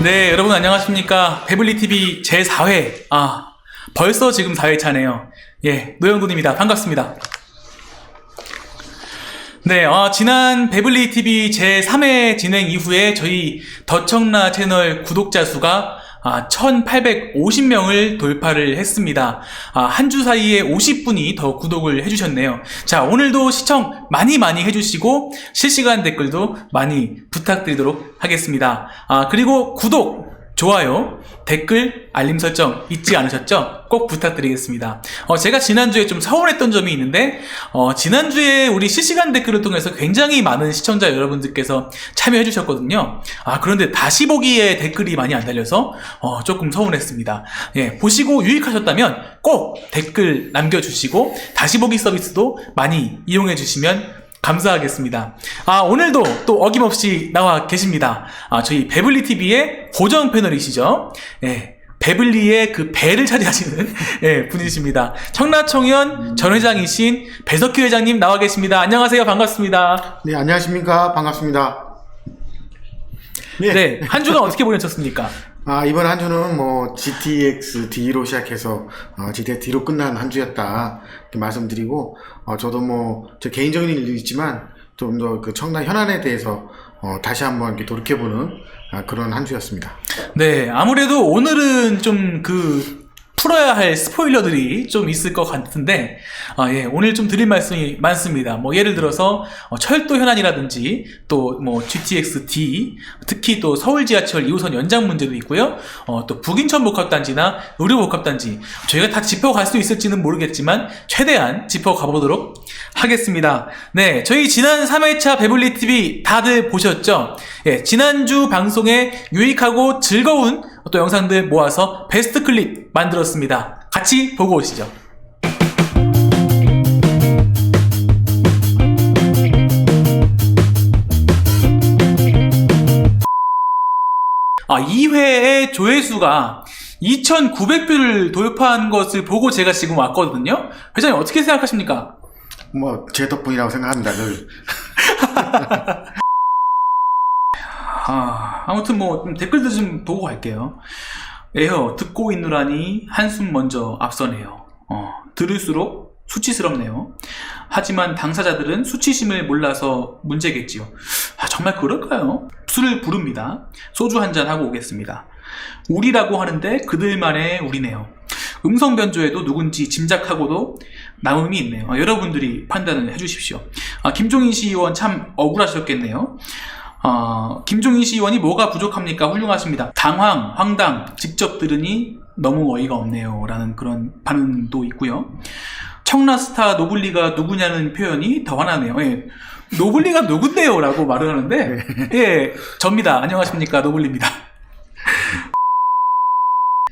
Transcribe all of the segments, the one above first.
네, 여러분 안녕하십니까. 배블리TV 제4회. 벌써 지금 4회차네요. 예, 노영돈입니다. 반갑습니다. 네, 지난 배블리TV 제3회 진행 이후에 저희 더청라 채널 구독자 수가 1850명을 돌파를 했습니다. 한 주 사이에 50분이 더 구독을 해주셨네요. 자, 오늘도 시청 많이 해주시고 실시간 댓글도 많이 부탁드리도록 하겠습니다. 그리고 구독, 좋아요, 댓글, 알림 설정 잊지 않으셨죠? 꼭 부탁드리겠습니다. 제가 지난주에 좀 서운했던 점이 있는데 지난주에 우리 실시간 댓글을 통해서 굉장히 많은 시청자 여러분들께서 참여해 주셨거든요. 그런데 다시 보기에 댓글이 많이 안 달려서 조금 서운했습니다. 예, 보시고 유익하셨다면 꼭 댓글 남겨주시고 다시 보기 서비스도 많이 이용해 주시면 감사하겠습니다. 오늘도 또 어김없이 나와 계십니다. 저희 배블리TV의 고정 패널이시죠. 예, 배블리의 그 배를 차지하시는 분이십니다. 청라청연 전 회장이신 배석희 회장님 나와 계십니다. 안녕하세요. 반갑습니다. 네, 안녕하십니까. 반갑습니다. 네, 한 주간 어떻게 보내셨습니까? 이번 한 주는 뭐 GTX D로 시작해서 GTX D로 끝난 한 주였다 이렇게 말씀드리고, 저도 뭐 제 개인적인 일도 있지만 좀 더 그 청라 현안에 대해서 다시 한번 이렇게 돌이켜보는 그런 한 주였습니다. 네, 아무래도 오늘은 좀 풀어야 할 스포일러들이 좀 있을 것 같은데, 예, 오늘 좀 드릴 말씀이 많습니다. 뭐, 예를 들어서, 철도 현안이라든지, 또 뭐, GTX D, 특히 또 서울 지하철 2호선 연장 문제도 있고요. 또 북인천 복합단지나 의료 복합단지, 저희가 다 짚어갈 수 있을지는 모르겠지만, 최대한 짚어가보도록 하겠습니다. 네, 저희 지난 3회차 배블리TV 다들 보셨죠? 예, 지난주 방송에 유익하고 즐거운 또 영상들 모아서 베스트 클립 만들었습니다. 같이 보고 오시죠. 이 회의 조회수가 2,900뷰를 돌파한 것을 보고 제가 지금 왔거든요. 회장님 어떻게 생각하십니까? 뭐 제 덕분이라고 생각합니다. 늘. 아무튼 뭐 댓글도 좀 보고 갈게요. 에허, 듣고 있노라니 한숨 먼저 앞서네요. 들을수록 수치스럽네요. 하지만 당사자들은 수치심을 몰라서 문제겠지요. 정말 그럴까요? 술을 부릅니다. 소주 한잔 하고 오겠습니다. 우리라고 하는데 그들만의 우리네요. 음성 변조에도 누군지 짐작하고도 남음이 있네요. 여러분들이 판단을 해주십시오. 김종인 시의원 참 억울하셨겠네요. 김종인 시의원이 뭐가 부족합니까? 훌륭하십니다. 당황, 황당, 직접 들으니 너무 어이가 없네요. 라는 그런 반응도 있고요. 청라스타 노블리가 누구냐는 표현이 더 화나네요. 예, 노블리가 누군데요? 라고 말을 하는데, 예, 접니다. 안녕하십니까. 노블리입니다.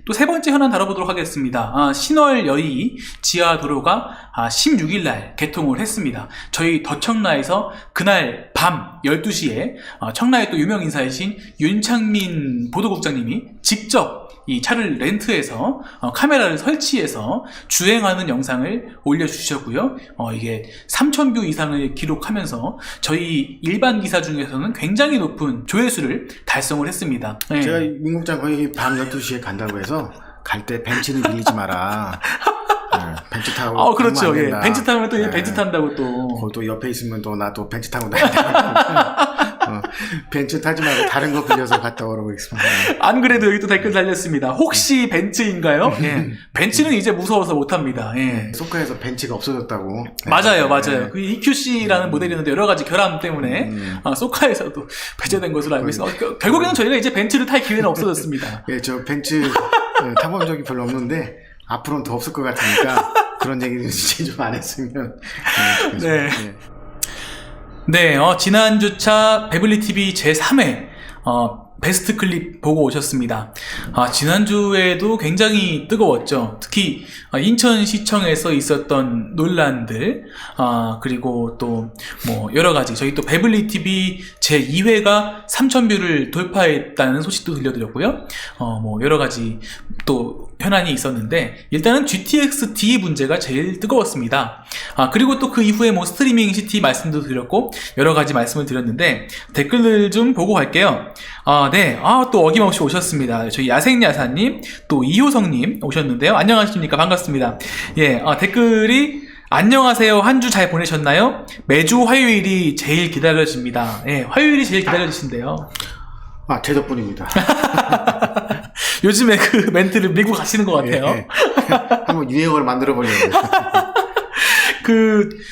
또 세 번째 현안 다뤄보도록 하겠습니다. 신월여의 지하도로가 16일날 개통을 했습니다. 저희 더청라에서 그날 밤 12시에 청라의 또 유명 인사이신 윤창민 보도국장님이 직접 이 차를 렌트해서 카메라를 설치해서 주행하는 영상을 올려주셨고요. 이게 3,000뷰 이상을 기록하면서 저희 일반 기사 중에서는 굉장히 높은 조회수를 달성을 했습니다. 네. 제가 민국장 거의 밤 12시에 간다고 해서 갈 때 벤츠는 빌리지 마라. 벤츠 타고 그렇죠. 예. 벤츠 타면 또 벤츠 탄다고 또 옆에 있으면 또 나도 벤츠 타고 다닌다. 벤츠 타지 말고 다른 거 빌려서 갔다 오라고 했습니다. 안 그래도 여기 또 댓글 달렸습니다. 혹시 벤츠인가요? 예. 벤츠는 이제 무서워서 못합니다. 예. 소카에서 벤츠가 없어졌다고. 맞아요. 그 EQC라는 모델이었는데 여러 가지 결함 때문에 소카에서도 배제된 것으로 알고 있습니다. 결국에는 저희가 이제 벤츠를 탈 기회는 없어졌습니다. 예, 저 벤츠 타본 적이 별로 없는데 앞으로는 더 없을 것 같으니까 그런 얘기는 진짜 좀 안 했으면. 네. 네, 지난주차 배블리TV 제3회 베스트 클립 보고 오셨습니다. 지난주에도 굉장히 뜨거웠죠. 특히 인천시청에서 있었던 논란들, 그리고 또 뭐 여러가지 저희 또 배블리TV 제2회가 3,000뷰를 돌파했다는 소식도 들려드렸고요. 뭐 여러가지 또 현안이 있었는데, 일단은 GTX D 문제가 제일 뜨거웠습니다. 그리고 또 그 이후에 뭐 스트리밍 시티 말씀도 드렸고 여러가지 말씀을 드렸는데, 댓글들 좀 보고 갈게요. 네. 또 어김없이 오셨습니다. 저희 야생야사님, 또 이효성님 오셨는데요. 안녕하십니까. 반갑습니다. 예, 댓글이 안녕하세요. 한 주 잘 보내셨나요? 매주 화요일이 제일 기다려집니다. 예, 화요일이 제일 기다려지신대요. 제 덕분입니다. 요즘에 그 멘트를 밀고 가시는 것 같아요. 예. 한번 유행어를 만들어 보려고.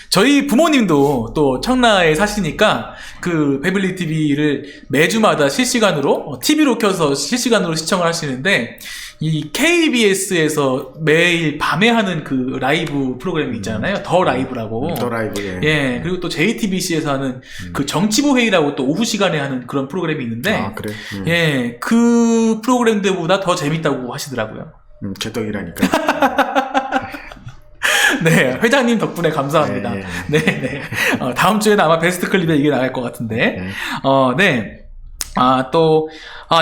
저희 부모님도 또 청라에 사시니까 베블리 TV를 매주마다 실시간으로, TV로 켜서 실시간으로 시청을 하시는데, 이 KBS에서 매일 밤에 하는 그 라이브 프로그램이 있잖아요. 더 라이브라고. 더 라이브, 예. 예, 그리고 또 JTBC에서 하는 그 정치부 회의라고 또 오후 시간에 하는 그런 프로그램이 있는데, 그래? 예, 그 프로그램들보다 더 재밌다고 하시더라고요. 제 덕이라니까. 네, 회장님 덕분에 감사합니다. 네. 네. 다음 주에는 아마 베스트 클립에 이게 나갈 것 같은데. 네.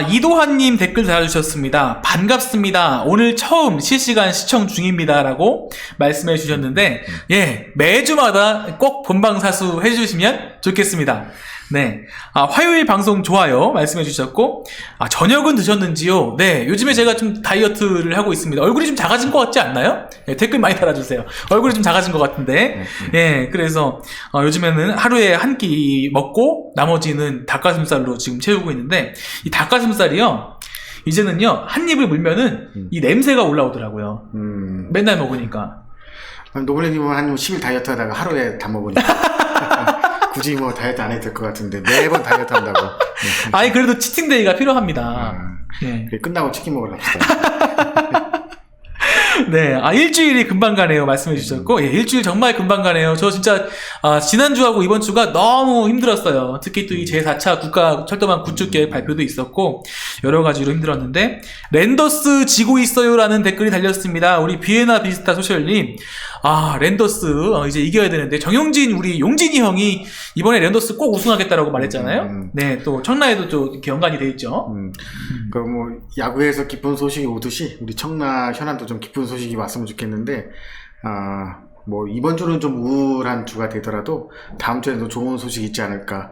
이도환님 댓글 달아주셨습니다. 반갑습니다. 오늘 처음 실시간 시청 중입니다. 라고 말씀해 주셨는데, 예, 매주마다 꼭 본방사수 해주시면 좋겠습니다. 네. 화요일 방송 좋아요. 말씀해 주셨고, 저녁은 드셨는지요? 네. 요즘에 제가 좀 다이어트를 하고 있습니다. 얼굴이 좀 작아진 것 같지 않나요? 네, 댓글 많이 달아주세요. 얼굴이 좀 작아진 것 같은데. 예, 그래서, 요즘에는 하루에 한 끼 먹고, 나머지는 닭가슴살로 지금 채우고 있는데, 이 닭가슴살이요, 이제는요, 한 입을 물면은 이 냄새가 올라오더라고요. 맨날 먹으니까. 노블레님은 한 10일 다이어트 하다가 하루에 다 먹으니까. 굳이 뭐 다이어트 안 해도 될 것 같은데 매번 다이어트 한다고. 아니 그래도 치팅데이가 필요합니다. 네. 끝나고 치킨 먹으러 갑시다. 네, 일주일이 금방 가네요. 말씀해 주셨고, 예, 일주일 정말 금방 가네요. 저 진짜, 지난주하고 이번 주가 너무 힘들었어요. 특히 또 이 제4차 국가 철도망 구축 계획 발표도 있었고, 여러 가지로 힘들었는데, 랜더스 지고 있어요라는 댓글이 달렸습니다. 우리 비에나 비스타 소셜님, 랜더스, 이제 이겨야 되는데, 우리 용진이 형이 이번에 랜더스 꼭 우승하겠다라고 말했잖아요. 네, 또 청라에도 좀 이렇게 연관이 돼 있죠. 야구에서 기쁜 소식이 오듯이, 우리 청라 현안도 좀 기쁜 소식이 왔으면 좋겠는데, 이번 주는 좀 우울한 주가 되더라도 다음 주에도 좋은 소식이 있지 않을까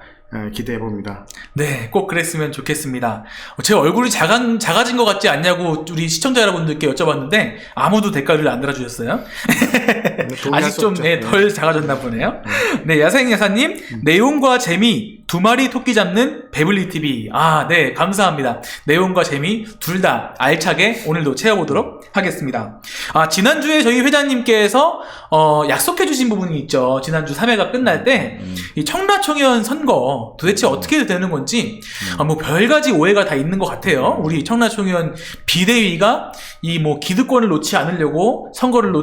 기대해 봅니다. 네, 꼭 그랬으면 좋겠습니다. 제 얼굴이 작아진 것 같지 않냐고 우리 시청자 여러분들께 여쭤봤는데 아무도 댓글을 안 달아주셨어요. 아직 좀 덜 작아졌나 보네요. 네, 야생야사님, 내용과 재미 두 마리 토끼 잡는 배블리 TV. 네, 감사합니다. 내용과 재미 둘 다 알차게 오늘도 채워보도록 하겠습니다. 지난주에 저희 회장님께서 약속해주신 부분이 있죠. 지난주 3회가 끝날 때 이 청라청년 선거 도대체 어떻게 되는 건지 별가지 오해가 다 있는 것 같아요. 우리 청라청년 비대위가 기득권을 놓지 않으려고 선거를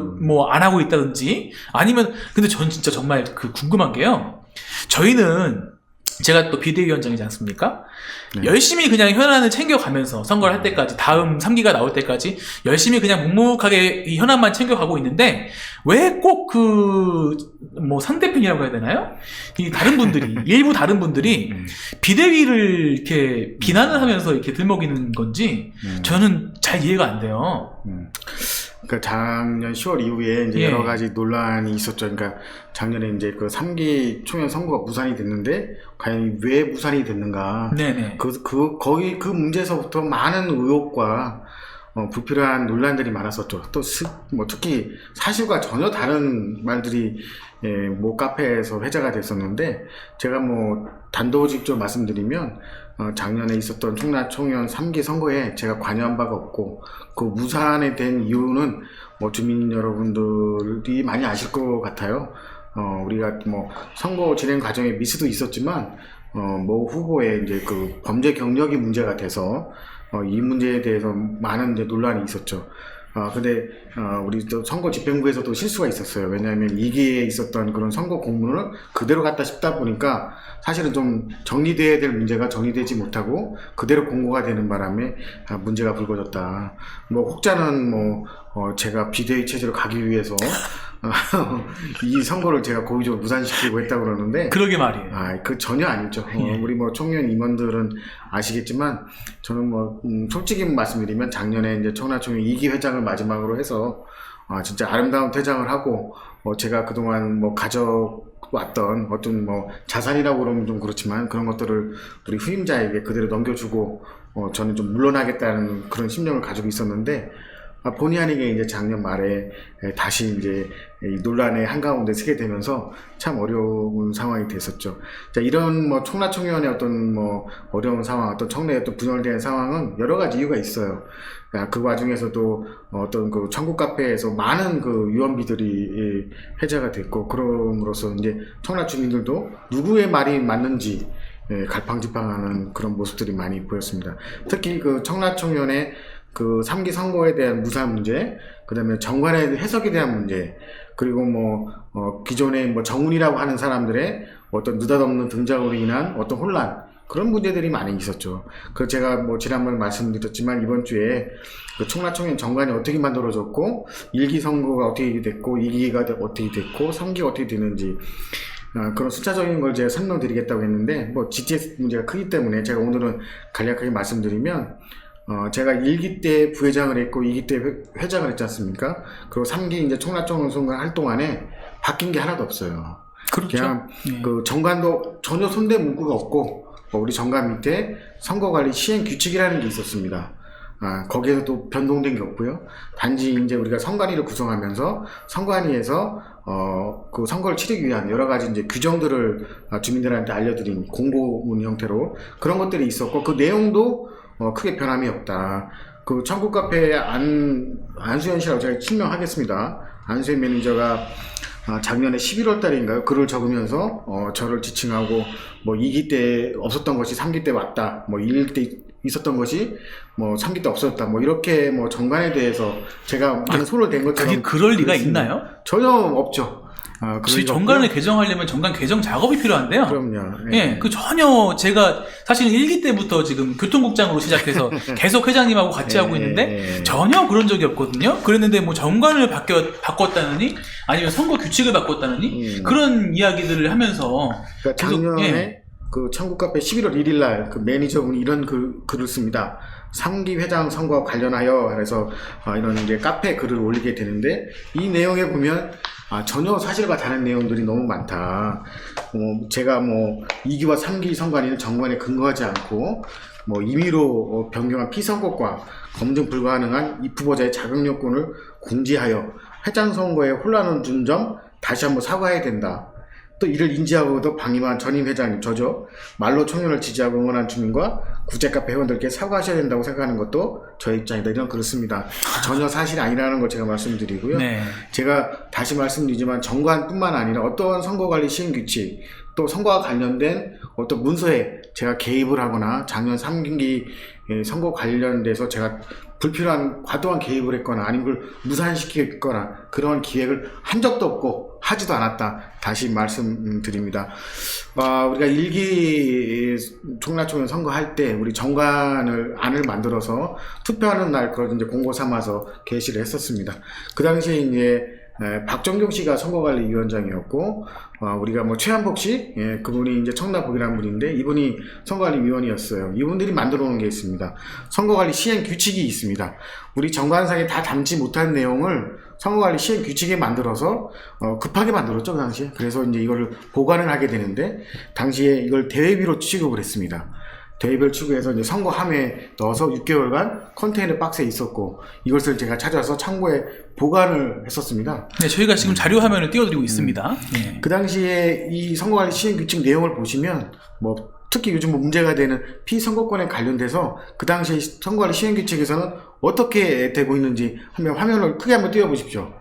안 하고 있다든지 아니면 근데 전 진짜 정말 궁금한 게요. 저희는 제가 또 비대위원장이지 않습니까? 네. 열심히 그냥 현안을 챙겨가면서 선거를 할 때까지 다음 3기가 나올 때까지 열심히 그냥 묵묵하게 이 현안만 챙겨가고 있는데 왜 꼭 상대편이라고 해야 되나요? 일부 다른 분들이 비대위를 이렇게 비난을 하면서 이렇게 들먹이는 건지 저는 잘 이해가 안 돼요. 작년 10월 이후에 이제 여러 가지 논란이 있었죠. 그러니까 작년에 이제 3기 총연 선거가 무산이 됐는데 과연 왜 무산이 됐는가? 네네. 거기 그 문제에서부터 많은 의혹과 불필요한 논란들이 많았었죠. 또 특히 사실과 전혀 다른 말들이 카페에서 회자가 됐었는데 제가 단도직입적으로 말씀드리면 작년에 있었던 청라총연 3기 선거에 제가 관여한 바가 없고 그 무산에 된 이유는 주민 여러분들이 많이 아실 것 같아요. 우리가 선거 진행 과정에 미스도 있었지만 후보의 이제 범죄 경력이 문제가 돼서 이 문제에 대해서 많은 이제 논란이 있었죠. 근데 우리 또 선거 집행부에서도 실수가 있었어요. 왜냐하면 2기에 있었던 그런 선거 공문을 그대로 갖다 씹다 보니까 사실은 좀 정리돼야 될 문제가 정리되지 못하고 그대로 공고가 되는 바람에 문제가 불거졌다. 혹자는 제가 비대위 체제로 가기 위해서 이 선거를 제가 고의적으로 무산시키고 했다고 그러는데 그러게 말이에요. 전혀 아니죠. 우리 청년 임원들은 아시겠지만 저는 솔직히 말씀드리면 작년에 이제 청라총회 2기 회장을 마지막으로 해서 진짜 아름다운 퇴장을 하고 제가 그동안 뭐 가져왔던 어떤 뭐 자산이라고 그러면 좀 그렇지만 그런 것들을 우리 후임자에게 그대로 넘겨주고 저는 좀 물러나겠다는 그런 심령을 가지고 있었는데 본의 아니게 이제 작년 말에 다시 이제 이 논란의 한가운데 서게 되면서 참 어려운 상황이 됐었죠. 자, 이런 뭐 청라청위원회 어떤 뭐 어려운 상황, 어떤 청내의 또 분열된 상황은 여러 가지 이유가 있어요. 그 와중에서도 어떤 그 천국 카페에서 많은 그 유언비들이 해제가 됐고, 그럼으로써 이제 청라 주민들도 누구의 말이 맞는지 갈팡질팡하는 그런 모습들이 많이 보였습니다. 특히 그 청라청위원회 그 3기 선거에 대한 무사 문제, 그 다음에 정관의 해석에 대한 문제, 그리고 기존의 정운이라고 하는 사람들의 어떤 느닷없는 등장으로 인한 어떤 혼란, 그런 문제들이 많이 있었죠. 제가 지난번에 말씀드렸지만 이번 주에 그 청라청위원 정관이 어떻게 만들어졌고, 1기 선거가 어떻게 됐고, 2기가 어떻게 됐고, 3기가 어떻게 되는지, 그런 숫자적인 걸 제가 설명드리겠다고 했는데, GTS 문제가 크기 때문에 제가 오늘은 간략하게 말씀드리면, 제가 1기 때 부회장을 했고 2기 때 회장을 했지 않습니까? 그리고 3기 이제 청라청 선거 할 동안에 바뀐 게 하나도 없어요. 그렇죠. 그냥 그 정관도 전혀 손대 문구가 없고, 우리 정관 밑에 선거관리 시행 규칙이라는 게 있었습니다. 거기에서 또 변동된 게 없고요. 단지 이제 우리가 선관위를 구성하면서 선관위에서 그 선거를 치르기 위한 여러 가지 이제 규정들을 주민들한테 알려드린 공고문 형태로 그런 것들이 있었고, 그 내용도 크게 변함이 없다. 그 천국 카페 안수현 씨라고 제가 실명하겠습니다. 안수현 매니저가 작년에 11월 달인가요? 글을 적으면서 저를 지칭하고 2기 때 없었던 것이 3기 때 왔다. 1기 때 있었던 것이 3기 때 없었다. 이렇게 정관에 대해서 제가 많은 손을 댄 것처럼. 그게 그럴 리가 있나요? 전혀 없죠. 사실 정관을 개정하려면 정관 개정 작업이 필요한데요. 그럼요. 예, 전혀 제가 사실 1기 때부터 지금 교통국장으로 시작해서 계속 회장님하고 같이 하고 있는데 전혀 그런 적이 없거든요. 그랬는데 정관을 바꿨다느니 아니면 선거 규칙을 바꿨다느니 그런 이야기들을 하면서 그러니까 작년에 그 천국카페 11월 1일 날 그 매니저분이 이런 글을 씁니다. 3기 회장 선거와 관련하여 그래서 이런 이제 카페 글을 올리게 되는데, 이 내용에 보면 전혀 사실과 다른 내용들이 너무 많다. 제가 2기와 3기 선관위는 정관에 근거하지 않고 임의로 변경한 피선거과 검증 불가능한 입후보자의 자격 요건을 공지하여 회장 선거에 혼란을 준 점 다시 한번 사과해야 된다. 또 이를 인지하고도 방임한 전임 회장님, 저죠. 말로 청년을 지지하고 응원한 주민과 국제카페 회원들께 사과하셔야 된다고 생각하는 것도 저의 입장이다. 이런 그렇습니다. 전혀 사실이 아니라는 걸 제가 말씀드리고요. 네. 제가 다시 말씀드리지만 정관뿐만 아니라 어떤 선거관리 시행규칙, 또 선거와 관련된 어떤 문서에 제가 개입을 하거나 작년 3분기 선거 관련돼서 제가 불필요한 과도한 개입을 했거나 아니면 그걸 무산시켰거나 그런 기획을 한 적도 없고 하지도 않았다. 다시 말씀드립니다. 우리가 1기 청라청위원 선거할 때 우리 안을 만들어서 투표하는 날 그걸 이제 공고 삼아서 게시를 했었습니다. 그 당시에 이제 박정경 씨가 선거관리위원장이었고, 우리가 최한복 씨, 그분이 이제 청라복이라는 분인데, 이분이 선거관리위원이었어요. 이분들이 만들어 놓은 게 있습니다. 선거관리 시행 규칙이 있습니다. 우리 정관상에 다 담지 못한 내용을 선거관리 시행 규칙에 만들어서, 급하게 만들었죠, 그 당시에. 그래서 이제 이거를 보관을 하게 되는데, 당시에 이걸 대회비로 취급을 했습니다. 대회별 취급해서 이제 선거함에 넣어서 6개월간 컨테이너 박스에 있었고, 이것을 제가 찾아서 창고에 보관을 했었습니다. 네, 저희가 지금 자료 화면을 띄워드리고 있습니다. 네. 그 당시에 이 선거관리 시행규칙 내용을 보시면, 특히 요즘 문제가 되는 피선거권에 관련돼서 그 당시 선거관리 시행규칙에서는 어떻게 되고 있는지 화면을 크게 한번 띄워보십시오.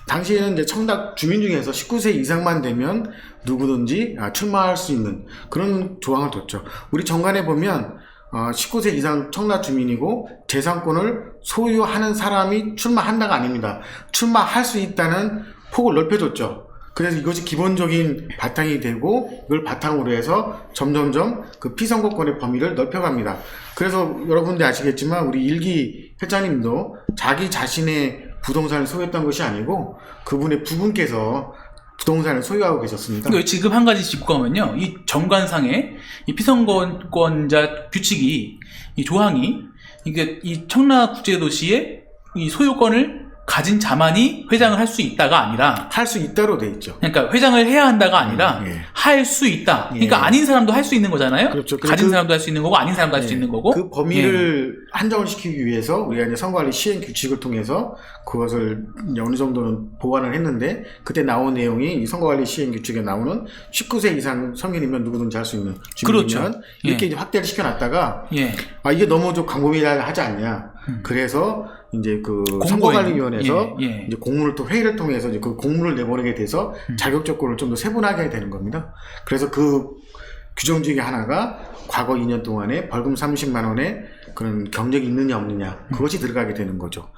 당시에는 이제 청락 주민 중에서 19세 이상만 되면 누구든지 출마할 수 있는 그런 조항을 뒀죠. 우리 정관에 보면 19세 이상 청락 주민이고 재산권을 소유하는 사람이 출마한다가 아닙니다. 출마할 수 있다는 폭을 넓혀줬죠. 그래서 이것이 기본적인 바탕이 되고, 이걸 바탕으로 해서 점점점 그 피선거권의 범위를 넓혀갑니다. 그래서 여러분들 아시겠지만 우리 1기 회장님도 자기 자신의 부동산을 소유했던 것이 아니고 그분의 부분께서 부동산을 소유하고 계셨습니다. 지금 한 가지 짚고 가면요, 이 정관상의 이 피선거권자 규칙이, 이 조항이, 이게 이 청라국제도시의 이 소유권을 가진 자만이 회장을 할 수 있다가 아니라 할 수 있다로 돼 있죠. 그러니까 회장을 해야 한다가 아니라 예. 할 수 있다. 그러니까 예. 아닌 사람도 할 수 있는 거잖아요. 그렇죠. 가진 사람도 할 수 있는 거고 아닌 사람도 할 수 있는 거고. 그 범위를 한정을 시키기 위해서 우리가 이제 선거관리 시행 규칙을 통해서 그것을 이제 어느 정도는 보완을 했는데 그때 나온 내용이 이 선거관리 시행 규칙에 나오는 19세 이상 성인이면 누구든지 할 수 있는 주민이면 그렇죠. 이렇게 예. 이제 확대를 시켜놨다가 예. 이게 너무 좀 광범위하지 않냐. 그래서 이제 그 공고에 선거관리위원회에서 예, 예. 이제 공문을 또 회의를 통해서 이제 그 공문을 내보내게 돼서 자격 조건을 좀 더 세분하게 되는 겁니다. 그래서 그 규정 중에 하나가 과거 2년 동안에 벌금 30만 원의 그런 경력이 있느냐 없느냐 그것이 들어가게 되는 거죠.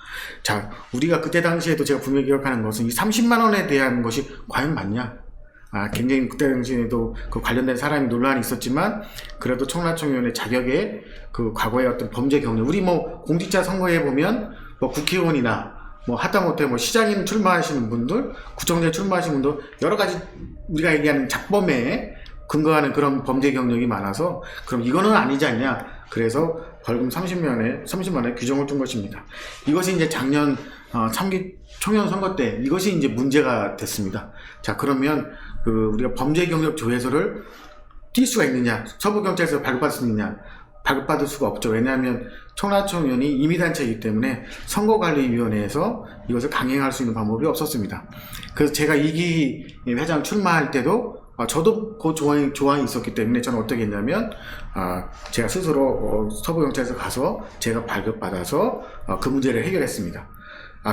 자, 우리가 그때 당시에도 제가 분명히 기억하는 것은 이 30만 원에 대한 것이 과연 맞냐? 굉장히 그때 당시에도 그 관련된 사람이 논란이 있었지만 그래도 청라청위원회 자격에 그 과거의 어떤 범죄 경력, 우리 뭐 공직자 선거에 보면 뭐 국회의원이나 뭐 하다못해 뭐 시장님 출마하시는 분들, 구청장 출마하시는 분들 여러 가지 우리가 얘기하는 작범에 근거하는 그런 범죄 경력이 많아서 그럼 이거는 아니지 않냐. 그래서 벌금 30만 원의 규정을 둔 것입니다. 이것이 이제 작년 3기 총연 선거 때 이것이 이제 문제가 됐습니다. 자, 그러면 그 우리가 범죄 경력 조회서를 띌 수가 있느냐? 서부경찰서 발급받을 수 있느냐? 발급받을 수가 없죠. 왜냐하면 청라청위원이 임의단체이기 때문에 선거관리위원회에서 이것을 강행할 수 있는 방법이 없었습니다. 그래서 제가 2기 회장 출마할 때도 저도 그 조항이 있었기 때문에 저는 어떻게 했냐면 제가 스스로 서부경찰서 가서 제가 발급받아서 그 문제를 해결했습니다.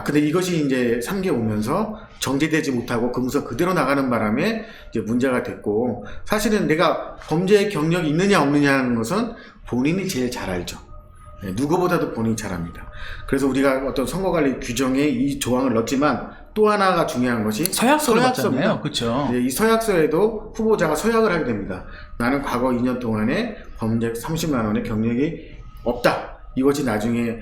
근데 이것이 이제 3개 오면서 정제되지 못하고 근무서 그대로 나가는 바람에 이제 문제가 됐고, 사실은 내가 범죄 경력이 있느냐 없느냐는 것은 본인이 제일 잘 알죠. 누구보다도 본인이 잘 압니다. 그래서 우리가 어떤 선거관리 규정에 이 조항을 넣었지만 또 하나가 중요한 것이 서약서입니다. 그렇죠. 이 서약서에도 후보자가 서약을 하게 됩니다. 나는 과거 2년 동안에 범죄 30만 원의 경력이 없다. 이것이 나중에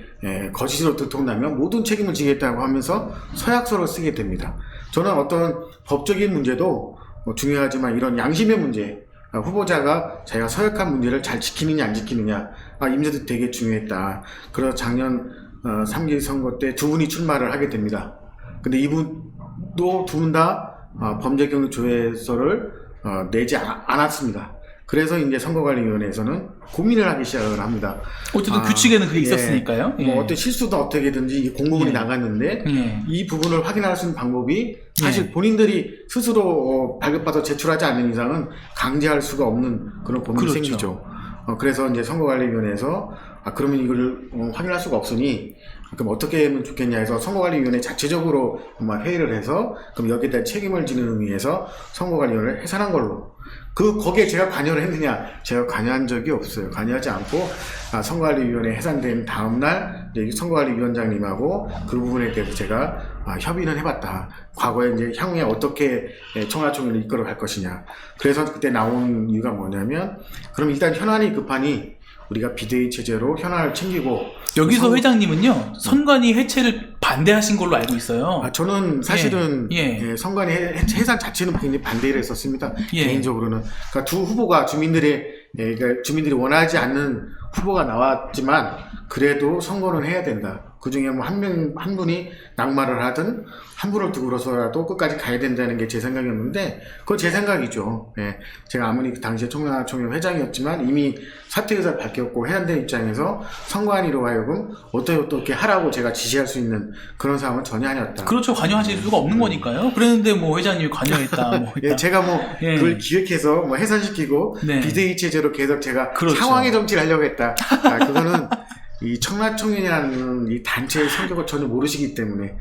거짓으로 들통나면 모든 책임을 지겠다고 하면서 서약서를 쓰게 됩니다. 저는 어떤 법적인 문제도 중요하지만 이런 양심의 문제, 후보자가 자기가 서약한 문제를 잘 지키느냐 안 지키느냐, 이 문제도 되게 중요했다. 그래서 작년 3기 선거 때 두 분이 출마를 하게 됩니다. 근데 이분도 두 분 다 범죄 경력 조회서를 내지 않았습니다. 그래서 이제 선거관리위원회에서는 고민을 하기 시작을 합니다. 어쨌든 규칙에는 그게 있었으니까요. 뭐 어떤 실수도 어떻게든지 공고문이 나갔는데 이 부분을 확인할 수 있는 방법이 사실 본인들이 스스로 발급받아 제출하지 않는 이상은 강제할 수가 없는 그런 고민이 생기죠. 그래서 이제 선거관리위원회에서 그러면 이걸 확인할 수가 없으니 그럼 어떻게 하면 좋겠냐 해서 선거관리위원회 자체적으로 회의를 해서 그럼 여기에 대한 책임을 지는 의미에서 선거관리위원회를 해산한 걸로. 거기에 제가 관여를 했느냐? 제가 관여한 적이 없어요. 관여하지 않고 선거관리위원회 해산된 다음날 이제 선거관리위원장님하고 그 부분에 대해서 제가 협의는 해봤다. 과거에 이제 향후에 어떻게 청라총회를 이끌어갈 것이냐. 그래서 그때 나온 이유가 뭐냐면 그럼 일단 현안이 급하니 우리가 비대위 체제로 현안을 챙기고. 여기서 회장님은요 선관위 해체를 반대하신 걸로 알고 있어요. 저는 사실은 선관위 해산 자체는 굉장히 반대를 했었습니다. 개인적으로는. 그러니까 두 후보가 그러니까 주민들이 원하지 않는 후보가 나왔지만 그래도 선거는 해야 된다. 그 중에 뭐 한 분이 낙마를 하든 한 분을 두고서라도 끝까지 가야 된다는 게 제 생각이었는데 그건 제 생각이죠. 제가 아무리 그 당시에 청라총회 회장이었지만 이미 사퇴 의사를 밝혔고 해안대 입장에서 선관위로 하여금 어떻게 하라고 제가 지시할 수 있는 그런 상황은 전혀 아니었다. 그렇죠. 관여하실 수가 없는 거니까요. 그랬는데 뭐 회장님이 관여했다. 제가 그걸 기획해서 해산시키고 비대위 체제로 계속 제가 상황의 정치를 하려고 했다. 그거는 이 청라총회라는 이 단체의 성격을 전혀 모르시기 때문에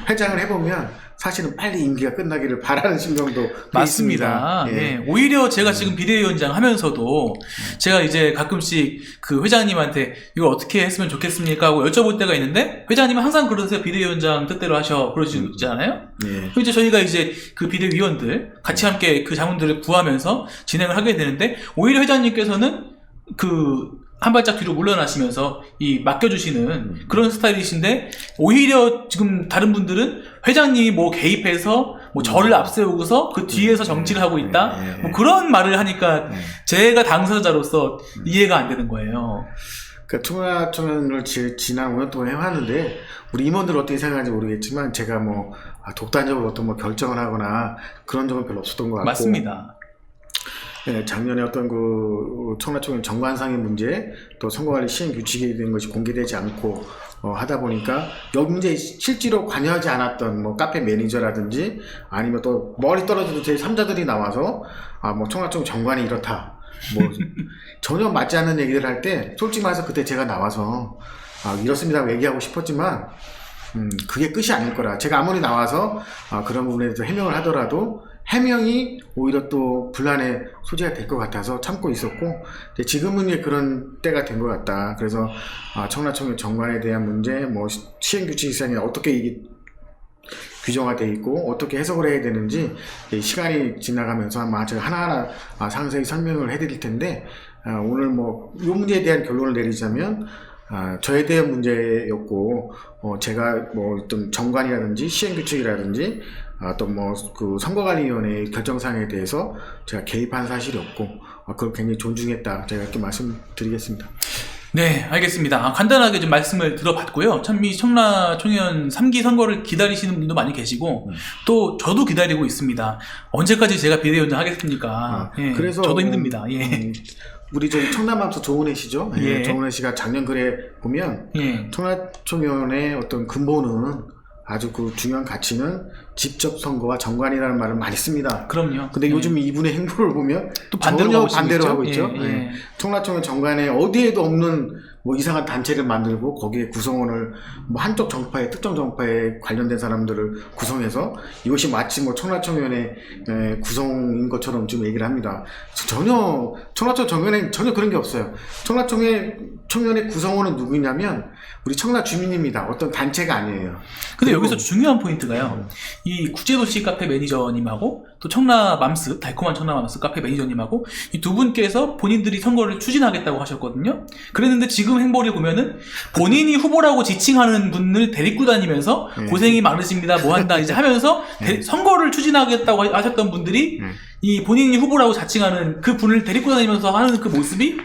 회장을 해보면 사실은 빨리 임기가 끝나기를 바라는 심정도 맞습니다. 오히려 제가 지금 비대위원장 하면서도 제가 이제 가끔씩 그 회장님한테 이걸 어떻게 했으면 좋겠습니까 하고 여쭤볼 때가 있는데 회장님은 항상 그러세요. 비대위원장 뜻대로 하셔 그러시잖아요. 이제 저희가 이제 그 비대위원들 같이 함께 그 자문들을 구하면서 진행을 하게 되는데 오히려 회장님께서는 한 발짝 뒤로 물러나시면서 맡겨주시는 그런 스타일이신데 오히려 지금 다른 분들은 회장님이 뭐 개입해서 뭐 저를 앞세우고서 그 뒤에서 정치를 하고 있다 뭐 그런 말을 하니까 제가 당사자로서 이해가 안 되는 거예요. 그 청라청년을 지난 5년 동안 해왔는데 우리 임원들 어떻게 생각하는지 모르겠지만 제가 뭐 독단적으로 어떤 뭐 결정을 하거나 그런 적은 별로 없었던 것 같고 맞습니다. 네, 작년에 어떤 그 청라청년 정관상의 문제 또 선거관리 시행 규칙에 대한 것이 공개되지 않고 하다 보니까 여기 문제에 실제로 관여하지 않았던 뭐 카페 매니저라든지 아니면 또 머리 떨어지는 제3자들이 나와서 뭐 청라청년 정관이 이렇다 뭐 전혀 맞지 않는 얘기를 할 때 솔직히 말해서 그때 제가 나와서 이렇습니다 얘기하고 싶었지만 그게 끝이 아닐 거라 제가 아무리 나와서 그런 부분에 대해서 해명을 하더라도 해명이 오히려 또 분란의 소지가 될 것 같아서 참고 있었고 지금은 이제 그런 때가 된 것 같다. 그래서 청라청년 정관에 대한 문제, 뭐 시행규칙상에 어떻게 이게 규정화 되어 있고 어떻게 해석을 해야 되는지 시간이 지나가면서 아마 제가 하나하나 상세히 설명을 해드릴 텐데 오늘 뭐 이 문제에 대한 결론을 내리자면 저에 대한 문제였고 제가 뭐 어떤 정관이라든지 시행규칙이라든지 또 뭐 그 선거관리위원회의 결정사항에 대해서 제가 개입한 사실이 없고 그걸 굉장히 존중했다 제가 이렇게 말씀드리겠습니다. 네, 알겠습니다. 간단하게 좀 말씀을 들어봤고요. 참 이 청라청년 3기 선거를 기다리시는 분도 많이 계시고 또 저도 기다리고 있습니다. 언제까지 제가 비대위원장 하겠습니까? 예, 그래서 저도 힘듭니다. 예. 우리 저기 청남함수 조은혜 씨죠? 예. 조은혜 씨가 작년 글에 보면 청라청년의 어떤 근본은 아주 그 중요한 가치는 직접 선거와 정관이라는 말을 많이 씁니다. 그럼요. 근데 요즘 이분의 행보를 보면 또 반대로 전혀 하고 반대로 하고 있죠. 예. 청라청년 정관에 어디에도 없는 뭐 이상한 단체를 만들고 거기에 구성원을 뭐 한쪽 정파에 특정 정파에 관련된 사람들을 구성해서 이것이 마치 뭐 청라청년의 구성인 것처럼 좀 얘기를 합니다. 전혀 청라청년 정관에 전혀 그런 게 없어요. 청라청년의 구성원은 누구냐면 우리 청라 주민입니다. 어떤 단체가 아니에요. 근데 여기서 중요한 포인트가요. 이 국제도시 카페 매니저님하고 또 청라맘스, 달콤한 청라맘스 카페 매니저님하고 이 두 분께서 본인들이 선거를 추진하겠다고 하셨거든요. 그랬는데 지금 행보를 보면은 본인이 후보라고 지칭하는 분을 데리고 다니면서 고생이 많으십니다. 뭐 한다 이제 하면서 선거를 추진하겠다고 하셨던 분들이 이 본인이 후보라고 자칭하는 그 분을 데리고 다니면서 하는 그 모습이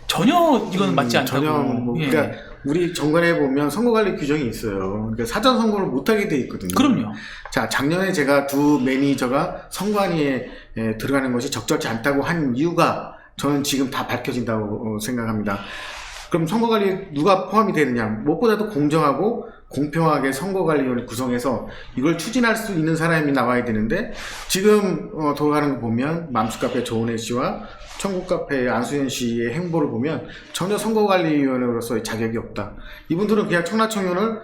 전혀 이거는 맞지 않다고. 전혀 뭐, 그러니까 우리 정관에 보면 선거관리 규정이 있어요. 그러니까 사전 선거를 못하게 돼 있거든요. 그럼요. 자, 작년에 제가 두 매니저가 선관위에 들어가는 것이 적절치 않다고 한 이유가 저는 지금 다 밝혀진다고 생각합니다. 그럼 선거관리에 누가 포함이 되느냐? 무엇보다도 공정하고 공평하게 선거관리위원회 구성해서 이걸 추진할 수 있는 사람이 나와야 되는데 지금 돌아가는 거 보면 맘스카페 조은혜 씨와 청국카페 안수현 씨의 행보를 보면 전혀 선거관리위원회로서의 자격이 없다. 이분들은 그냥 청라청년을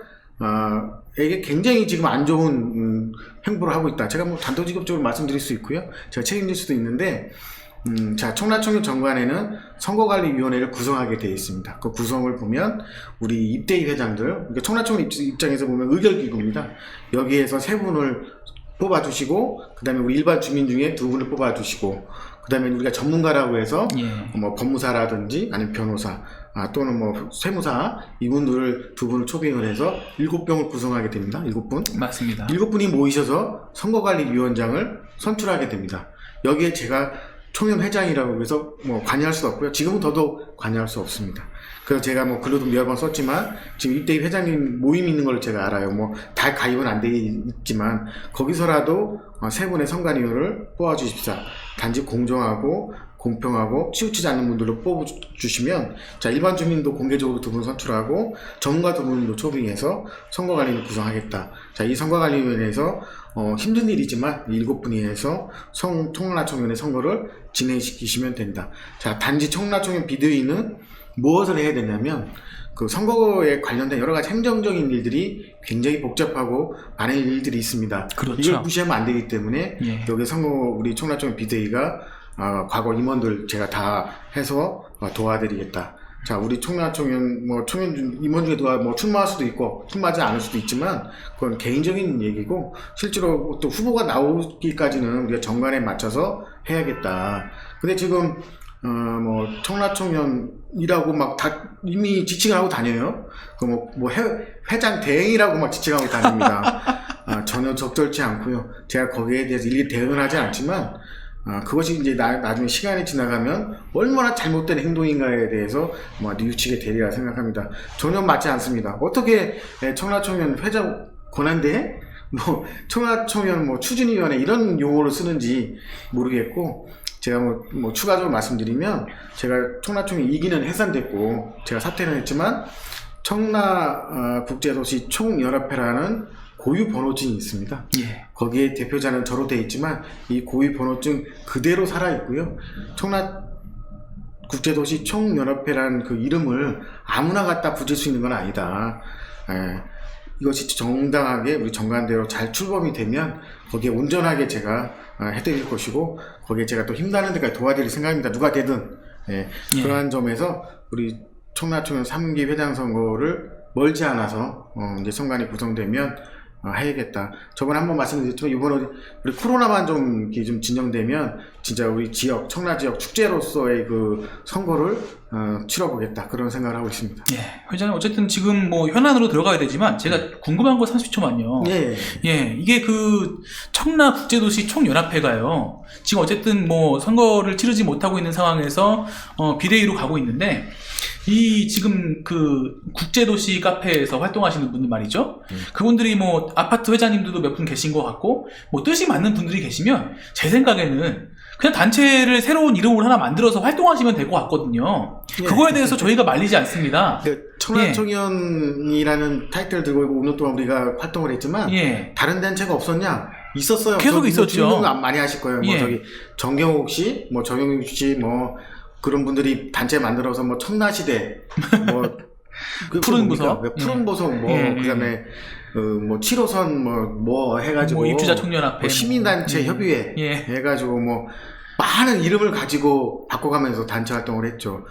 에게 굉장히 지금 안 좋은 행보를 하고 있다. 제가 뭐 단도직입적으로 말씀드릴 수 있고요. 제가 책임질 수도 있는데 자, 청라청년 정관에는 선거관리위원회를 구성하게 되어 있습니다. 그 구성을 보면 우리 입대위 회장들, 그러니까 청라청년 입장에서 보면 의결기구입니다. 여기에서 3분을 뽑아주시고, 그 다음에 우리 일반 주민 중에 2분을 뽑아주시고, 그 다음에 우리가 전문가라고 해서 뭐 법무사라든지 아니면 변호사 또는 뭐 세무사 이분들을 2분을 초빙을 해서 7명을 구성하게 됩니다. 7분. 맞습니다. 7분이 모이셔서 선거관리위원장을 선출하게 됩니다. 여기에 제가 총연 회장이라고 해서 뭐 관여할 수 없고요. 지금은 더더욱 관여할 수 없습니다. 그래서 제가 뭐 글로도 여러 번 썼지만 지금 입대위 회장님 모임이 있는 걸 제가 알아요. 뭐 다 가입은 안 돼 있지만 거기서라도 3분의 선관위원을 뽑아주십사. 단지 공정하고 공평하고 치우치지 않는 분들로 뽑아주시면 자 일반 주민도 공개적으로 2분 선출하고 전문가 2분도 초빙해서 선거관리를 구성하겠다. 자 이 선거관리위원회에서 힘든 일이지만 7분이 해서 청라청년의 선거를 진행시키시면 된다. 자 단지 청라청년 비대위는 무엇을 해야 되냐면 그 선거에 관련된 여러 가지 행정적인 일들이 굉장히 복잡하고 많은 일들이 있습니다. 그렇죠. 이걸 무시하면 안 되기 때문에 여기 우리 청라청년 비대위가 과거 임원들 제가 다 해서 도와드리겠다. 자, 우리 청라청년 임원 중에 누가 뭐 출마할 수도 있고 출마하지 않을 수도 있지만 그건 개인적인 얘기고 실제로 또 후보가 나오기까지는 우리가 정관에 맞춰서 해야겠다. 근데 지금 뭐 청라청년이라고 막 다 이미 지칭을 하고 다녀요. 그 뭐 회장 대행이라고 막 지칭하고 다닙니다. 전혀 적절치 않고요. 제가 거기에 대해서 일일이 대응을 하지 않지만 그것이 이제 나중에 시간이 지나가면 얼마나 잘못된 행동인가에 대해서 뉘우치게 되리라 생각합니다. 전혀 맞지 않습니다. 어떻게 청라청년 회장 권한대회? 청라청년 추진위원회 이런 용어를 쓰는지 모르겠고, 제가 추가적으로 말씀드리면, 제가 청라청이 2기는 해산됐고, 제가 사퇴는 했지만, 청라국제도시 총연합회라는 고유 번호증이 있습니다. 예. 거기에 대표자는 저로 되어 있지만, 이 고유 번호증 그대로 살아있고요. 청라국제도시 총연합회라는 그 이름을 아무나 갖다 붙일 수 있는 건 아니다. 이것이 정당하게 우리 정관대로 잘 출범이 되면 거기에 온전하게 제가 해드릴 것이고, 거기에 제가 또 힘나는 데까지 도와드릴 생각입니다. 누가 되든. 그러한 점에서 우리 청라청년 3기 회장 선거를 멀지 않아서 이제 선관위 구성되면 해야겠다. 저번에 한번 말씀드렸지만 이번에 우리 코로나만 좀 진정되면 진짜 우리 지역, 청라 지역 축제로서의 그 선거를 치러보겠다, 그런 생각을 하고 있습니다. 예, 회장님 어쨌든 지금 현안으로 들어가야 되지만 제가 궁금한 거 30초만요. 예, 이게 그 청라 국제도시 총연합회가요. 지금 어쨌든 선거를 치르지 못하고 있는 상황에서 비대위로 가고 있는데, 이 지금 그 국제도시 카페에서 활동하시는 분들 말이죠. 그분들이 아파트 회장님들도 몇 분 계신 것 같고, 뜻이 맞는 분들이 계시면 제 생각에는 그냥 단체를 새로운 이름으로 하나 만들어서 활동하시면 될 것 같거든요. 그거에 대해서 저희가 말리지 않습니다. 청라청년이라는 타이틀을 들고 5년 동안 우리가 활동을 했지만, 다른 단체가 없었냐? 있었어요. 계속 있었죠. 많이 하실 거예요. 저기 정경욱 씨, 정영욱 씨, 그런 분들이 단체 만들어서 청라시대, 푸른 보석, 푸른 보석, 그다음에 7호선 해가지고 입주자 청년합회, 시민단체 협의회 해가지고 많은 이름을 가지고 바꿔가면서 단체 활동을 했죠.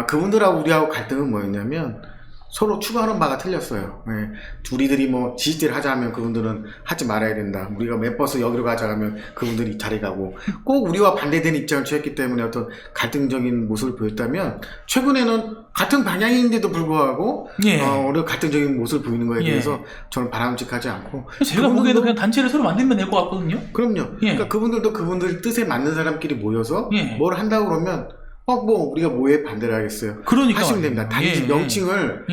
그분들하고 우리하고 갈등은 뭐였냐면, 서로 추구하는 바가 틀렸어요. 우리들이 지지대를 하자 하면 그분들은 하지 말아야 된다. 우리가 맵버스 여기로 가자 하면 그분들이 자리 가고, 꼭 우리와 반대되는 입장을 취했기 때문에 어떤 갈등적인 모습을 보였다면, 최근에는 같은 방향인데도 불구하고 오히려 갈등적인 모습을 보이는 거에 대해서 저는 바람직하지 않고, 제가 보기에는 그냥 단체를 서로 만들면 될 것 같거든요. 그럼요. 그러니까 그분들도 그분들 뜻에 맞는 사람끼리 모여서 뭘 한다고 그러면 우리가 뭐에 반대를 하겠어요. 그러니까 하시면 됩니다. 단지 명칭을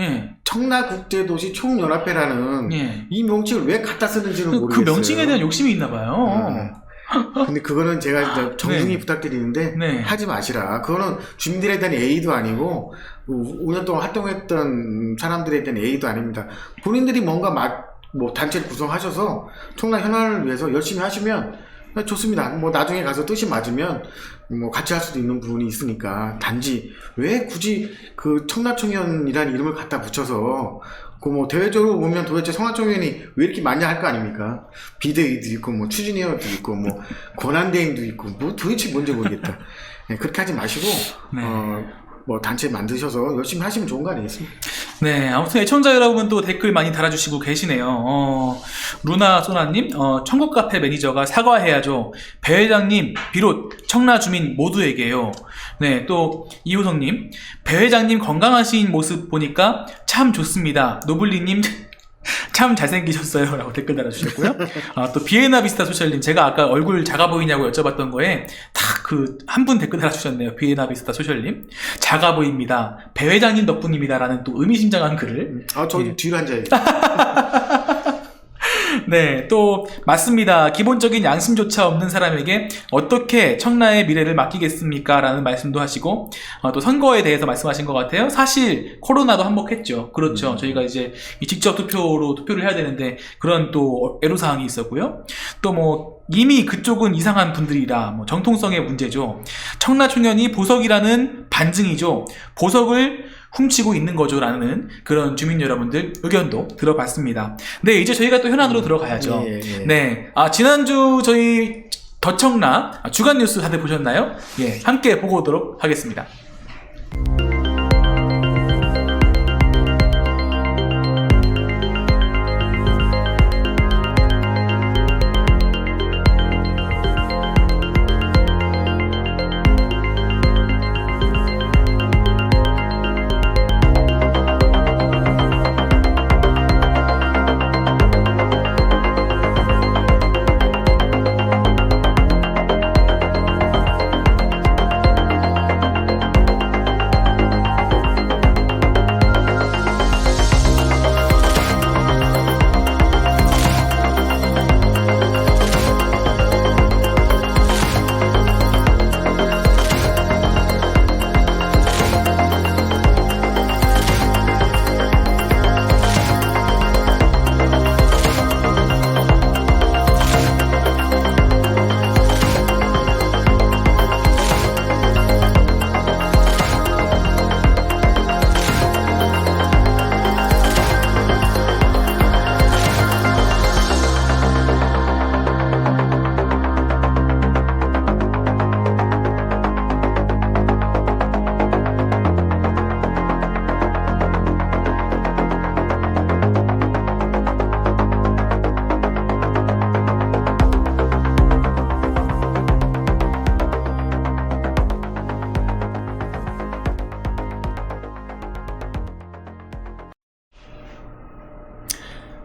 청라국제도시 총연합회라는 이 명칭을 왜 갖다 쓰는지는 모르겠어요. 그 명칭에 대한 욕심이 있나 봐요. 근데 그거는 제가 정중히 부탁드리는데 하지 마시라. 그거는 주민들에 대한 예의도 아니고 5년 동안 활동했던 사람들에 대한 예의도 아닙니다. 본인들이 뭔가 단체를 구성하셔서 청라 현안을 위해서 열심히 하시면 좋습니다. 나중에 가서 뜻이 맞으면 같이 할 수도 있는 부분이 있으니까. 단지 왜 굳이 그 청라청년이라는 이름을 갖다 붙여서 대외적으로 보면 도대체 청라청년이 왜 이렇게 많냐 할 거 아닙니까? 비대위도 있고 추진위원회도 있고 권한대행도 있고 도대체 뭔지 모르겠다. 그렇게 하지 마시고 단체 만드셔서 열심히 하시면 좋은 거 아니겠습니까? 네, 아무튼 애청자 여러분 또 댓글 많이 달아주시고 계시네요. 루나 소나님, 천국카페 매니저가 사과해야죠. 배 회장님 비롯 청라 주민 모두에게요. 네, 또 이호성님, 배 회장님 건강하신 모습 보니까 참 좋습니다. 노블리님 참 잘생기셨어요 라고 댓글 달아주셨고요. 또 비에나비스타 소셜님, 제가 아까 얼굴 작아 보이냐고 여쭤봤던 거에 딱 한 분 댓글 달아주셨네요. 비에나비스타 소셜님, 작아 보입니다. 배 회장님 덕분입니다 라는 또 의미심장한 글을. 저기 뒤로 앉아야겠다. 네, 또 맞습니다. 기본적인 양심조차 없는 사람에게 어떻게 청라의 미래를 맡기겠습니까? 라는 말씀도 하시고, 또 선거에 대해서 말씀하신 것 같아요. 사실 코로나도 한몫했죠. 그렇죠. 저희가 이제 이 직접 투표로 투표를 해야 되는데 그런 또 애로사항이 있었고요. 또 이미 그쪽은 이상한 분들이라 정통성의 문제죠. 청라청년이 보석이라는 반증이죠. 보석을 훔치고 있는 거죠 라는 그런 주민 여러분들 의견도 들어봤습니다. 네, 이제 저희가 또 현안으로 들어가야죠. 네, 지난주 저희 더청라 주간 뉴스 다들 보셨나요? 함께 보고 오도록 하겠습니다.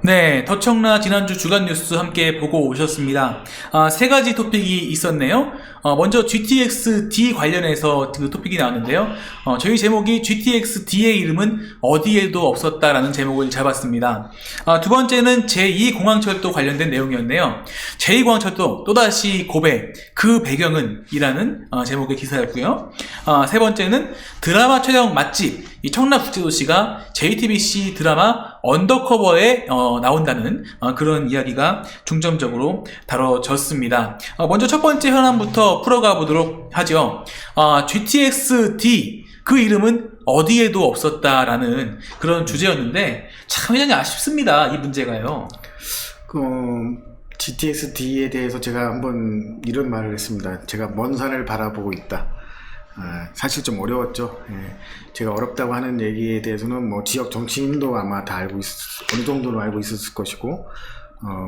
네, 더청라 지난주 주간 뉴스 함께 보고 오셨습니다. 세 가지 토픽이 있었네요. 먼저 GTX-D 관련해서 그 토픽이 나왔는데요. 저희 제목이 GTX-D의 이름은 어디에도 없었다라는 제목을 잡았습니다. 두 번째는 제2공항철도 관련된 내용이었네요. 제2공항철도 또다시 고백, 그 배경은 이라는 제목의 기사였고요. 세 번째는 드라마 촬영 맛집, 이 청라국제도시가 JTBC 드라마 언더커버에 나온다는 그런 이야기가 중점적으로 다뤄졌습니다. 먼저 첫 번째 현안부터 풀어가 보도록 하죠. GTX-D, 그 이름은 어디에도 없었다라는 그런 주제였는데 참 회장님 아쉽습니다. 이 문제가요. GTX-D에 대해서 제가 한번 이런 말을 했습니다. 제가 먼 산을 바라보고 있다. 사실 좀 어려웠죠. 제가 어렵다고 하는 얘기에 대해서는 뭐 지역 정치인도 아마 다 어느 정도는 알고 있었을 것이고,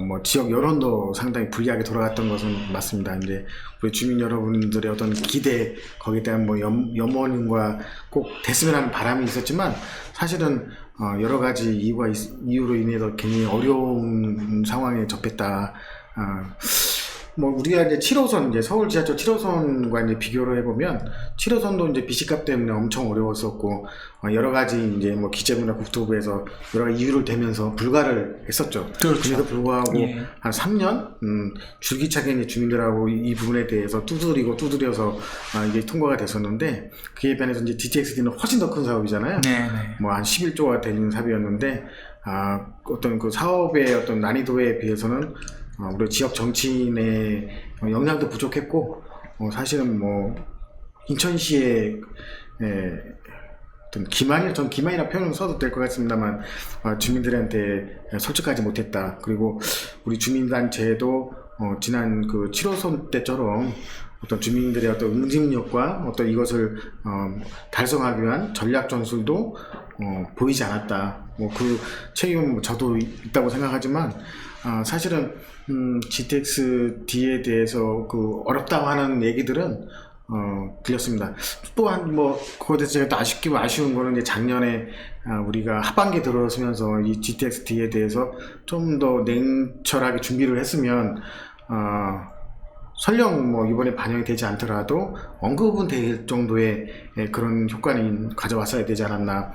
뭐 지역 여론도 상당히 불리하게 돌아갔던 것은 맞습니다. 이제 우리 주민 여러분들의 어떤 기대, 거기에 대한 뭐 염원과 꼭 됐으면 하는 바람이 있었지만, 사실은 여러 가지 이유로 인해서 굉장히 어려운 상황에 접했다. 뭐 우리가 이제 7호선, 이제 서울 지하철 7호선과 이제 비교를 해보면 7호선도 이제 BC값 때문에 엄청 어려웠었고, 여러 가지 이제 뭐 기재부나 국토부에서 여러 가지 이유를 대면서 불가를 했었죠. 그렇죠. 그래도 불구하고 예. 한 3년 줄기차게 이제 주민들하고 이 부분에 대해서 두드려서 이게 통과가 됐었는데, 그에 반해서 이제 GTX-D는 훨씬 더 큰 사업이잖아요. 네네. 뭐 한 11조가 되는 사업이었는데, 어떤 그 사업의 어떤 난이도에 비해서는 우리 지역 정치인의 역량도 부족했고, 사실은 뭐 인천시의 어떤 전 기만이라 표현을 써도 될 것 같습니다만, 주민들한테 솔직하지 못했다. 그리고 우리 주민단체도 지난 그 7호선 때처럼 어떤 주민들의 어떤 응집력과 어떤 이것을 달성하기 위한 전략 전술도 보이지 않았다. 뭐 그 책임은 저도 있다고 생각하지만, 사실은 GTX-D에 대해서 그 어렵다고 하는 얘기들은 들렸습니다. 또한 뭐 그거에 대해서 제가 또 아쉬운 거는 이제 작년에 우리가 하반기에 들어서면서 이 GTX-D에 대해서 좀 더 냉철하게 준비를 했으면, 설령 뭐 이번에 반영이 되지 않더라도 언급은 될 정도의 그런 효과는 가져왔어야 되지 않았나.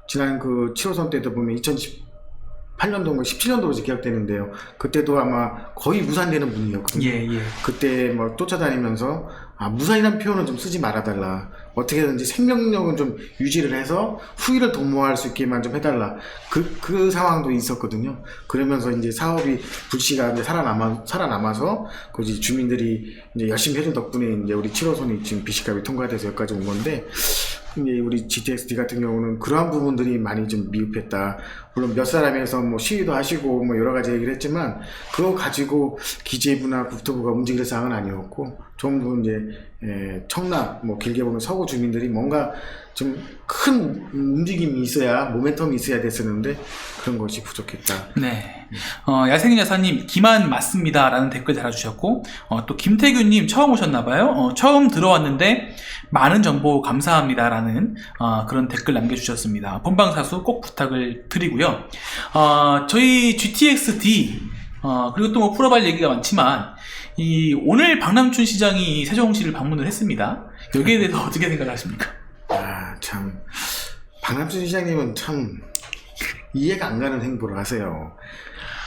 지난 그 7호선 때도 보면 2018년도인가 17년도로 기억되는데요. 그때도 아마 거의 무산되는 분위기였거든요. 예. 그때 뭐 쫓아다니면서 무산이라는 표현은 좀 쓰지 말아달라. 어떻게든지 생명력은 좀 유지를 해서 후위를 도모할 수 있게만 좀 해달라. 그 상황도 있었거든요. 그러면서 이제 사업이 불씨가 이제 살아남아서 그 주민들이 이제 열심히 해준 덕분에 이제 우리 7호선이 지금 BC값이 통과돼서 여기까지 온 건데, 이제 우리 GTX-D 같은 경우는 그러한 부분들이 많이 좀 미흡했다. 물론 몇 사람에서 뭐 시위도 하시고 뭐 여러 가지 얘기를 했지만, 그거 가지고 기재부나 국토부가 움직일 사항은 아니었고, 전부 이제 청라, 뭐 길게 보면 서구 주민들이 뭔가 좀 큰 움직임이 있어야, 모멘텀이 있어야 됐었는데 그런 것이 부족했다. 네. 야생인 여사님, 기만 맞습니다 라는 댓글 달아주셨고, 또 김태균님 처음 오셨나봐요. 처음 들어왔는데 많은 정보 감사합니다 라는 그런 댓글 남겨주셨습니다. 본방사수 꼭 부탁을 드리고요. 저희 GTX-D, 그리고 또 뭐 풀어볼 얘기가 많지만, 오늘 박남춘 시장이 세종시를 방문을 했습니다. 여기에 대해서 어떻게 생각하십니까? 참, 박남춘 시장님은 참 이해가 안 가는 행보를 하세요.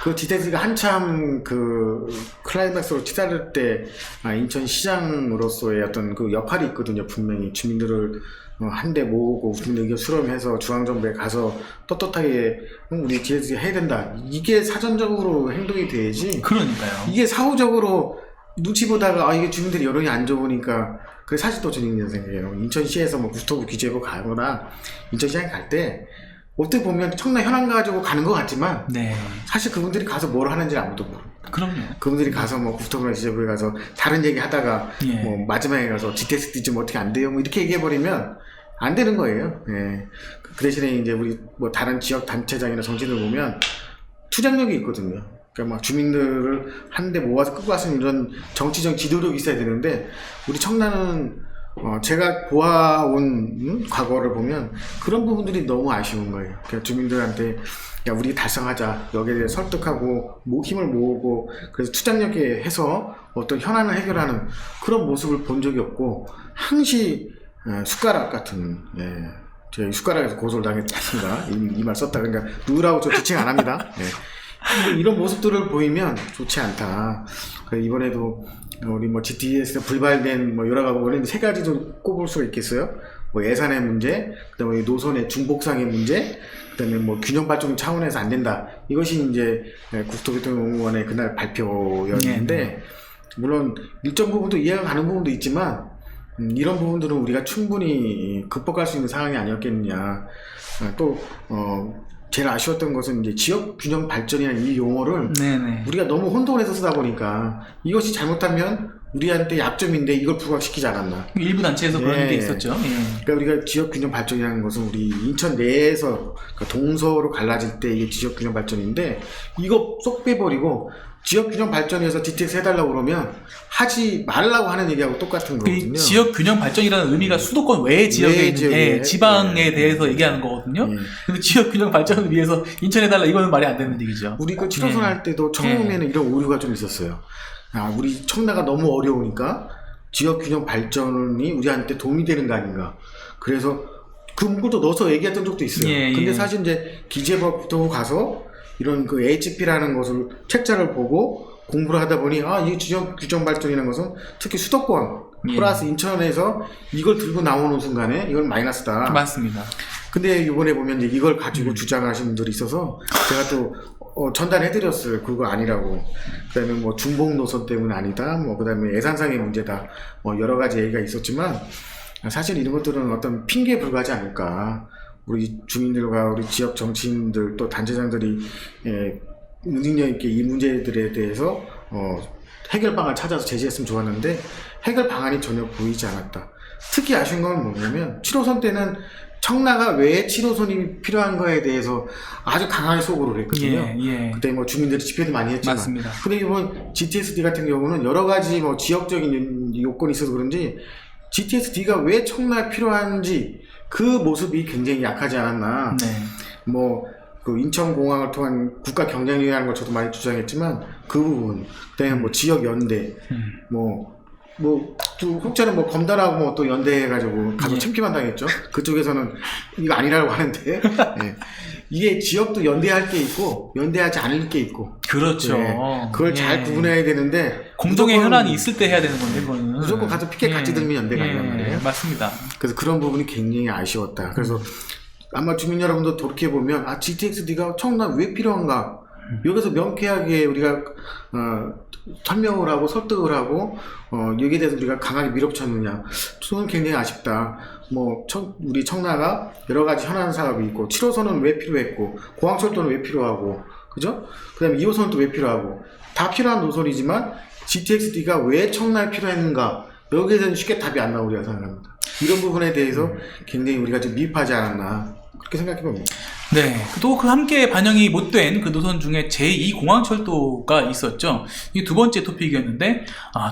그 GTX가 한참 그 클라이맥스로 치달을 때 인천시장으로서의 어떤 그 역할이 있거든요. 분명히 주민들을 한데 모으고 주민들 의견 수렴해서 중앙정부에 가서 떳떳하게 우리 GTX 해야 된다. 이게 사전적으로 행동이 돼야지. 그러니까요. 이게 사후적으로 눈치 보다가 이게 주민들이 여론이 안 좋으니까. 그게 사실 또 저는 이런 생각이에요. 인천시에서 뭐 국토부 기재부 가거나 인천시장에 갈 때 어떻게 보면 청라 현안 가지고 가는 것 같지만, 네. 사실 그분들이 가서 뭘 하는지 아무도 모릅니다. 그럼요. 그분들이 가서 뭐 국토부나 기재부에 가서 다른 얘기 하다가 예. 뭐 마지막에 가서 GTX-D 좀 어떻게 안 돼요? 뭐 이렇게 얘기해버리면 안 되는 거예요. 예. 그 대신에 이제 우리 뭐 다른 지역 단체장이나 정치인을 보면 투쟁력이 있거든요. 그러니까 막 주민들을 한데 모아서 끌고 가서 이런 정치적 지도력이 있어야 되는데, 우리 청라는 제가 보아온 과거를 보면 그런 부분들이 너무 아쉬운 거예요. 그러니까 주민들한테 야 우리 달성하자 여기에 대해 설득하고 힘을 모으고 그래서 투쟁력에 해서 어떤 현안을 해결하는 그런 모습을 본 적이 없고 항시 숟가락 같은 제가 숟가락에서 고소를 당했습니다. 이 말 썼다. 그러니까 누구라고 저 지칭 안 합니다. 이런 모습들을 보이면 좋지 않다. 이번에도 우리 GTS에 불발된 여러 가지 원래는 세 가지도 꼽을 수가 있겠어요. 예산의 문제, 그다음에 노선의 중복상의 문제, 그다음에 균형 발전 차원에서 안 된다. 이것이 이제 국토교통공무원의 그날 발표였는데 물론 일정 부분도 이해가 가는 부분도 있지만 이런 부분들은 우리가 충분히 극복할 수 있는 상황이 아니었겠느냐. 또 제일 아쉬웠던 것은 이제 지역 균형 발전이라는 이 용어를 우리가 너무 혼돈해서 쓰다 보니까 이것이 잘못하면 우리한테 약점인데 이걸 부각시키지 않았나. 일부 단체에서 그런 게 있었죠. 그러니까 우리가 지역 균형 발전이라는 것은 우리 인천 내에서 동서로 갈라질 때 이게 지역 균형 발전인데 이거 쏙 빼버리고 지역 균형 발전에서 GTX 해달라고 그러면 하지 말라고 하는 얘기하고 똑같은 거거든요. 지역 균형 발전이라는 의미가 수도권 외 지역에 있는 지방에 대해서 얘기하는 거거든요. 근데 지역 균형 발전을 위해서 인천 해달라 이거는 말이 안 되는 얘기죠. 우리 그 7호선 할 때도 처음에는 이런 오류가 좀 있었어요. 우리 청라가 너무 어려우니까 지역 균형 발전이 우리한테 도움이 되는 거 아닌가. 그래서 그 문구도 넣어서 얘기했던 적도 있어요. 근데 사실 이제 기재법도 가서 이런 그 HP라는 것을 책자를 보고 공부를 하다 보니 이 지역 균형 발전이라는 것은 특히 수도권 플러스 인천에서 이걸 들고 나오는 순간에 이건 마이너스다. 맞습니다. 근데 이번에 보면 이제 이걸 가지고 주장하시는 분들이 있어서 제가 또 전달해드렸어요. 그거 아니라고. 그다음에 중복 노선 때문에 아니다. 그다음에 예산상의 문제다. 여러 가지 얘기가 있었지만 사실 이런 것들은 어떤 핑계에 불과하지 않을까. 우리 주민들과 우리 지역 정치인들 또 단체장들이 응징력 있게 이 문제들에 대해서 해결 방안을 찾아서 제시했으면 좋았는데 해결 방안이 전혀 보이지 않았다. 특히 아쉬운 건 뭐냐면 7호선 때는 청라가 왜 7호선이 필요한 거에 대해서 아주 강하게 소구를 했거든요. 그때 주민들이 집회도 많이 했지만. 맞습니다. 근데 이번 GTS-D 같은 경우는 여러 가지 지역적인 요건이 있어서 그런지 GTS-D가 왜 청라에 필요한지 그 모습이 굉장히 약하지 않았나. 그 인천공항을 통한 국가 경쟁력이라는 걸 저도 많이 주장했지만 그 부분, 그다음에 지역 연대, 또 혹자는 검단하고 또 연대해가지고 가서 침기만 당했죠. 그쪽에서는 이거 아니라고 하는데 이게 지역도 연대할 게 있고 연대하지 않을 게 있고. 그렇죠. 그걸 잘 구분해야 되는데 공동의 현안이 있을 때 해야 되는 건데 그거는 무조건 가서 피켓 같이 들면 연대가 아니란 말이에요. 맞습니다. 그래서 그런 부분이 굉장히 아쉬웠다. 그래서 아마 주민 여러분도 돌이켜보면 GTX-D가 청라 왜 필요한가? 여기서 명쾌하게 우리가 설명을 하고 설득을 하고 여기에 대해서 우리가 강하게 밀어붙였느냐. 저는 굉장히 아쉽다. 우리 청라가 여러 가지 현안 사업이 있고 7호선은 왜 필요했고 공항철도는 왜 필요하고 그죠? 그 다음에 2호선은 또 왜 필요하고 다 필요한 노선이지만 GTX-D가 왜 청라에 필요했는가? 여기에 대해서는 쉽게 답이 안 나오리라 생각합니다. 이런 부분에 대해서 굉장히 우리가 좀 미흡하지 않았나 그렇게 생각해 봅니다. 네. 또 그 함께 반영이 못된 그 노선 중에 제2공항철도가 있었죠. 이게 두 번째 토픽이었는데,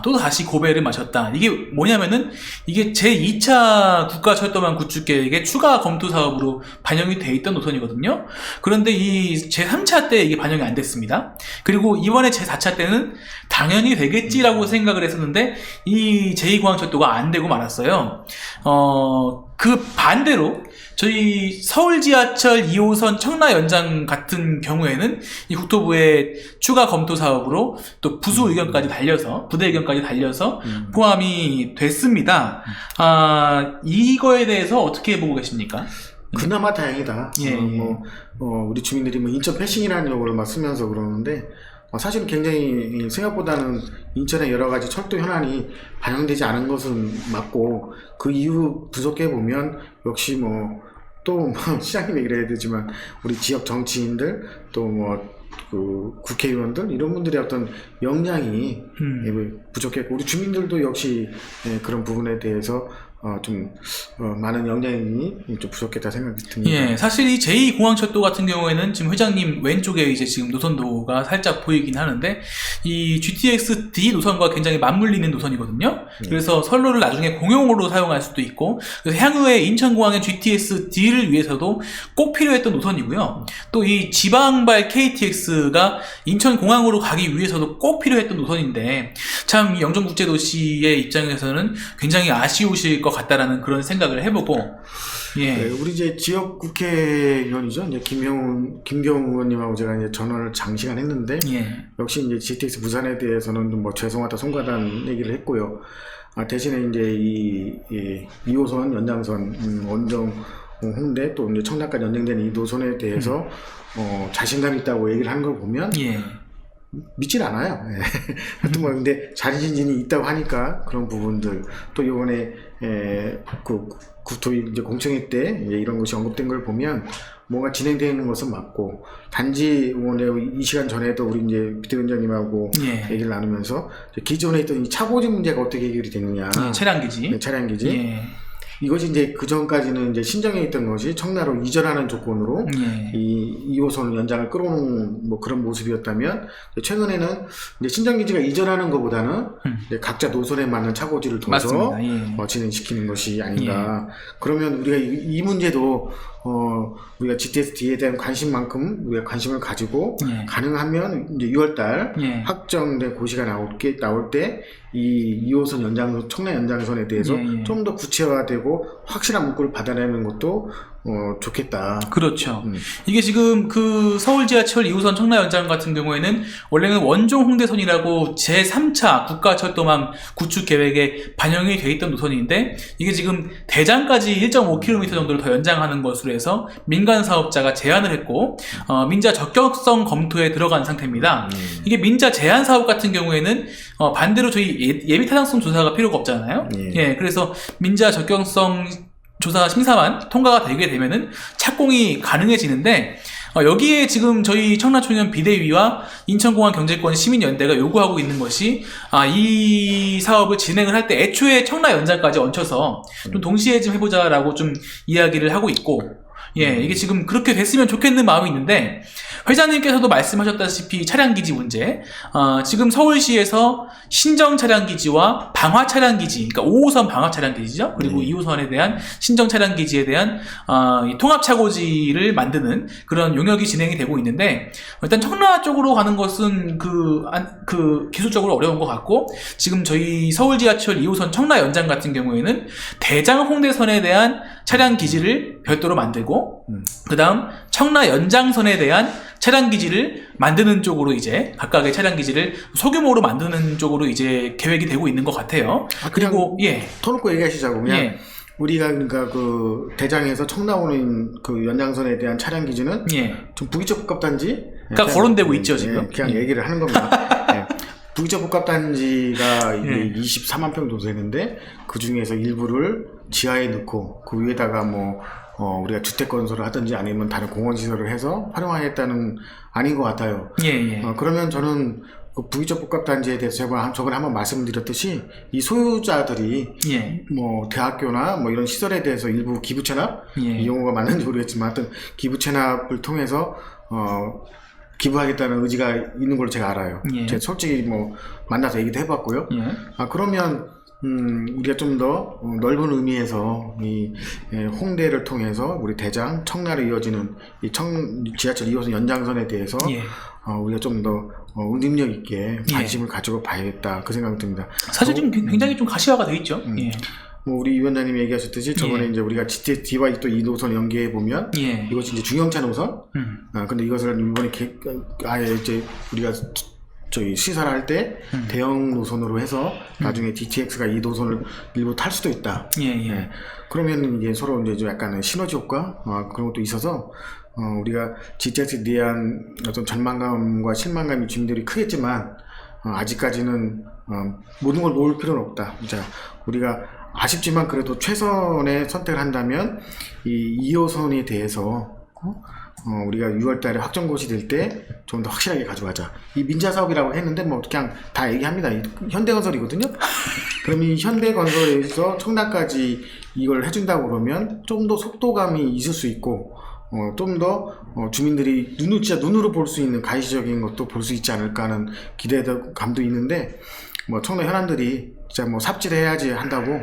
또 다시 고배를 마셨다. 이게 뭐냐면은, 이게 제2차 국가철도망 구축 계획의 추가 검토 사업으로 반영이 돼 있던 노선이거든요. 그런데 이 제3차 때 이게 반영이 안 됐습니다. 그리고 이번에 제4차 때는 당연히 되겠지라고 생각을 했었는데, 이 제2공항철도가 안 되고 말았어요. 그 반대로, 저희 서울 지하철 2호선 청라 연장 같은 경우에는 이 국토부의 추가 검토 사업으로 또 부수 의견까지 달려서 부대 의견까지 달려서 포함이 됐습니다. 이거에 대해서 어떻게 보고 계십니까? 그나마 다행이다. 우리 주민들이 인천 패싱이라는 용어를 막 쓰면서 그러는데 사실은 굉장히 생각보다는 인천의 여러 가지 철도 현안이 반영되지 않은 것은 맞고 그 이유 분석해 보면 역시 또 시장님 얘기를 해야 되지만 우리 지역 정치인들 또 그 국회의원들 이런 분들의 어떤 역량이 부족했고 우리 주민들도 역시 그런 부분에 대해서 많은 영향이 좀 부족했다 생각이 듭니다. 예, 사실 이 제2공항철도 같은 경우에는 지금 회장님 왼쪽에 이제 지금 노선도가 살짝 보이긴 하는데, 이 GTX-D 노선과 굉장히 맞물리는 노선이거든요. 그래서 선로를 나중에 공용으로 사용할 수도 있고, 그래서 향후에 인천공항의 GTX-D를 위해서도 꼭 필요했던 노선이고요. 또 이 지방발 KTX가 인천공항으로 가기 위해서도 꼭 필요했던 노선인데, 참 영종국제도시의 입장에서는 굉장히 아쉬우실 것 같다라는 그런 생각을 해보고, 예. 네, 우리 이제 지역 국회의원이죠. 이제 김경훈 의원님하고 제가 이제 전화를 장시간 했는데, 예. 역시 이제 GTX 부산에 대해서는 좀 뭐 죄송하다, 송가단 얘기를 했고요. 대신에 이제 이 2호선 연장선, 원정, 홍대 또 이제 청라까지 연장되는 이 노선에 대해서 자신감 있다고 얘기를 하는 걸 보면, 예. 믿진 않아요. 예. 하여튼 뭐 근데 자신진이 있다고 하니까 그런 부분들, 또 이번에 그 국토위 이제 공청회 때 이런 것이 언급된 걸 보면 뭔가 진행되는 것은 맞고, 단지 오늘 이 시간 전에도 우리 이제 비대위원장님하고 예. 얘기를 나누면서 기존에 있던 이 차고지 문제가 어떻게 해결이 되느냐, 차량기지. 네, 차량기지. 예. 이것이 이제 그 전까지는 이제 신정해 있던 것이 청라로 이전하는 조건으로 예. 이 2호선 연장을 끌어오는 뭐 그런 모습이었다면, 최근에는 이제 신정기지가 이전하는 것보다는 이제 각자 노선에 맞는 차고지를 둬서 예. 진행시키는 것이 아닌가. 그러면 우리가 이 문제도 우리가 GTX-D에 대한 관심만큼 우리가 관심을 가지고, 예. 가능하면 이제 6월달 예. 확정된 고시가 나올 때 이 2호선 연장선, 청라 연장선에 대해서 예. 좀 더 구체화되고 확실한 문구를 받아내는 것도 좋겠다. 그렇죠. 이게 지금 그 서울 지하철 2호선 청라 연장 같은 경우에는 원래는 원종 홍대선이라고 제3차 국가철도망 구축 계획에 반영이 돼 있던 노선인데, 이게 지금 대장까지 1.5km 정도를 더 연장하는 것으로 해서 민간 사업자가 제안을 했고, 민자 적격성 검토에 들어간 상태입니다. 이게 민자 제한 사업 같은 경우에는 반대로 저희 예비 타당성 조사가 필요가 없잖아요. 예, 그래서 민자 적격성 조사 심사만 통과가 되게 되면은 착공이 가능해지는데, 여기에 지금 저희 청라청년 비대위와 인천공항 경제권 시민연대가 요구하고 있는 것이, 이 사업을 진행을 할 때 애초에 청라 연장까지 얹혀서 좀 동시에 좀 해보자라고 좀 이야기를 하고 있고, 예, 이게 지금 그렇게 됐으면 좋겠는 마음이 있는데, 회장님께서도 말씀하셨다시피 차량기지 문제, 지금 서울시에서 신정 차량기지와 방화 차량기지, 그러니까 5호선 방화 차량기지죠. 그리고 2호선에 대한 신정 차량기지에 대한 이 통합차고지를 만드는 그런 용역이 진행이 되고 있는데, 일단 청라 쪽으로 가는 것은 그 기술적으로 어려운 것 같고, 지금 저희 서울 지하철 2호선 청라 연장 같은 경우에는 대장 홍대선에 대한 차량기지를 별도로 만들고, 그 다음 청라 연장선에 대한 차량기지를 만드는 쪽으로 이제 각각의 차량기지를 소규모로 만드는 쪽으로 이제 계획이 되고 있는 것 같아요. 그리고 예, 터놓고 얘기하시자고 그냥, 예. 우리가 그러니까 그 대장에서 청라 오는 그 연장선에 대한 차량 기준은 예. 좀 부기적 복합단지, 그러니까 거론되고 있죠 지금. 그냥 예. 얘기를 하는 겁니다. 예. 부기적 복합단지가 이게 예. 24만 평 정도 되는데, 그 중에서 일부를 지하에 넣고 그 위에다가 뭐 우리가 주택 건설을 하든지 아니면 다른 공원 시설을 해서 활용하겠다는 아닌 것 같아요. 예, 예. 그러면 저는 그 부기적 복합단지에 대해서 저번에 한번 말씀드렸듯이, 이 소유자들이 예. 뭐 대학교나 뭐 이런 시설에 대해서 일부 기부 체납, 예. 이 용어가 맞는지 모르겠지만 하여튼 기부 체납을 통해서 기부하겠다는 의지가 있는 걸로 제가 알아요. 예. 제가 솔직히 뭐 만나서 얘기도 해봤고요. 예. 그러면 우리가 좀 더 넓은 의미에서 이 홍대를 통해서 우리 대장, 청라로 이어지는 이 지하철 2호선 연장선에 대해서 예. 우리가 좀 더 능력 있게 관심을 가지고 봐야겠다, 그 생각이 듭니다. 사실 지금 굉장히 좀 가시화가 돼 있죠. 예. 뭐 우리 위원장님이 얘기하셨듯이 저번에 예. 이제 우리가 GTX-D와 또 이 노선 연계해 보면, 예. 이것이 이제 중형차 노선. 근데 이것을 이번에 아예 이제 우리가 저희 시설할 때 대형 노선으로 해서 나중에 GTX가 이 노선을 일부 탈 수도 있다. 예, 예. 네. 그러면 이제 서로 이제 좀 약간의 시너지 효과 그런 것도 있어서 우리가 GTX에 대한 어떤 전망감과 실망감이 주민들이 크겠지만, 아직까지는 모든 걸 모을 필요는 없다. 자, 우리가 아쉽지만 그래도 최선의 선택을 한다면 이 2호선에 대해서 우리가 6월달에 확정고시 될 때 좀 더 확실하게 가져가자. 이 민자 사업이라고 했는데 뭐 그냥 다 얘기합니다. 현대건설이거든요. 그럼 이 현대건설에서 청라까지 이걸 해준다고 그러면 좀 더 속도감이 있을 수 있고 좀 더 주민들이 진짜 눈으로 볼 수 있는 가시적인 것도 볼 수 있지 않을까 하는 기대감도 있는데 뭐 청라 현안들이 진짜 뭐 삽질해야지 한다고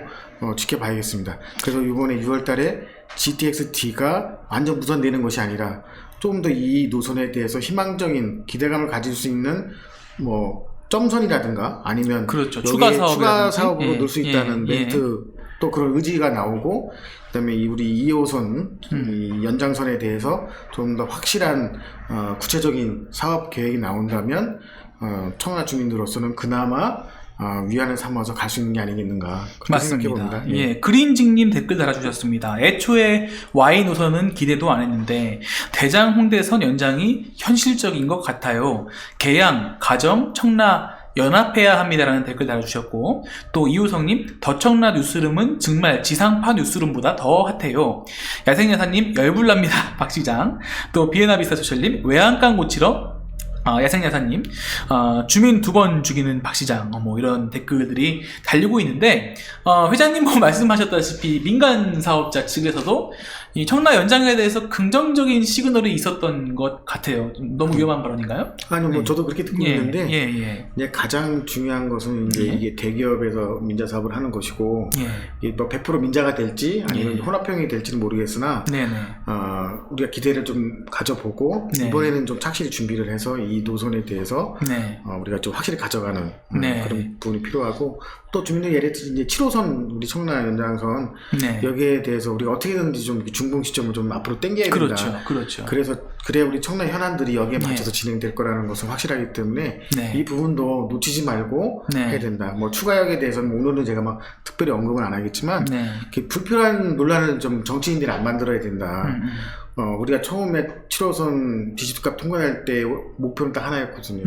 지켜봐야겠습니다. 그래서 이번에 6월달에 GTX-D가 완전 무산되는 것이 아니라 좀 더 이 노선에 대해서 희망적인 기대감을 가질 수 있는 뭐 점선이라든가 아니면 그렇죠. 추가 추가 사업으로 넣을 수 있다는 멘트 또 그런 의지가 나오고 그다음에 우리 2호선 이 연장선에 대해서 좀 더 확실한 구체적인 사업 계획이 나온다면 청라 주민들로서는 그나마 위안을 삼아서 갈 수 있는 게 아니겠는가 그렇게 생각해 봅니다. 예, 그린직님 댓글 달아주셨습니다. 애초에 Y 노선은 기대도 안 했는데 대장 홍대선 연장이 현실적인 것 같아요. 계양, 가정, 청라 연합해야 합니다라는 댓글 달아주셨고 또 이호성님 더 청라 뉴스룸은 정말 지상파 뉴스룸보다 더 핫해요. 야생야사님 열불납니다. 박시장. 또 비에나비스타 소셜님 외양간 고치러 야생야사님, 주민 2번 죽이는 박시장, 뭐 이런 댓글들이 달리고 있는데, 회장님 뭐 말씀하셨다시피 민간 사업자 측에서도 이 청라 연장에 대해서 긍정적인 시그널이 있었던 것 같아요. 너무 위험한 발언인가요? 아니요, 뭐 저도 그렇게 듣고 있는데, 예. 가장 중요한 것은 이제 이게 대기업에서 민자 사업을 하는 것이고, 이게 뭐 100% 민자가 될지 아니면 혼합형이 될지는 모르겠으나, 우리가 기대를 좀 가져보고 이번에는 좀 착실히 준비를 해서 이 노선에 대해서 우리가 좀 확실히 가져가는 그런 부분이 필요하고 또 주민들 예를 들어 이제 7호선 우리 청라 연장선 여기에 대해서 우리가 어떻게든지 좀 중봉 시점을 좀 앞으로 당겨야 된다. 그렇죠. 그래서 그래야 우리 청라 현안들이 여기에 맞춰서 진행될 거라는 것은 확실하기 때문에 이 부분도 놓치지 말고 해야 된다. 뭐 추가역에 대해서는 오늘은 제가 막 특별히 언급은 안 하겠지만 이렇게 불필요한 논란을 좀 정치인들이 안 만들어야 된다. 우리가 처음에 7호선 디지털값 통과할 때 목표는 딱 하나였거든요.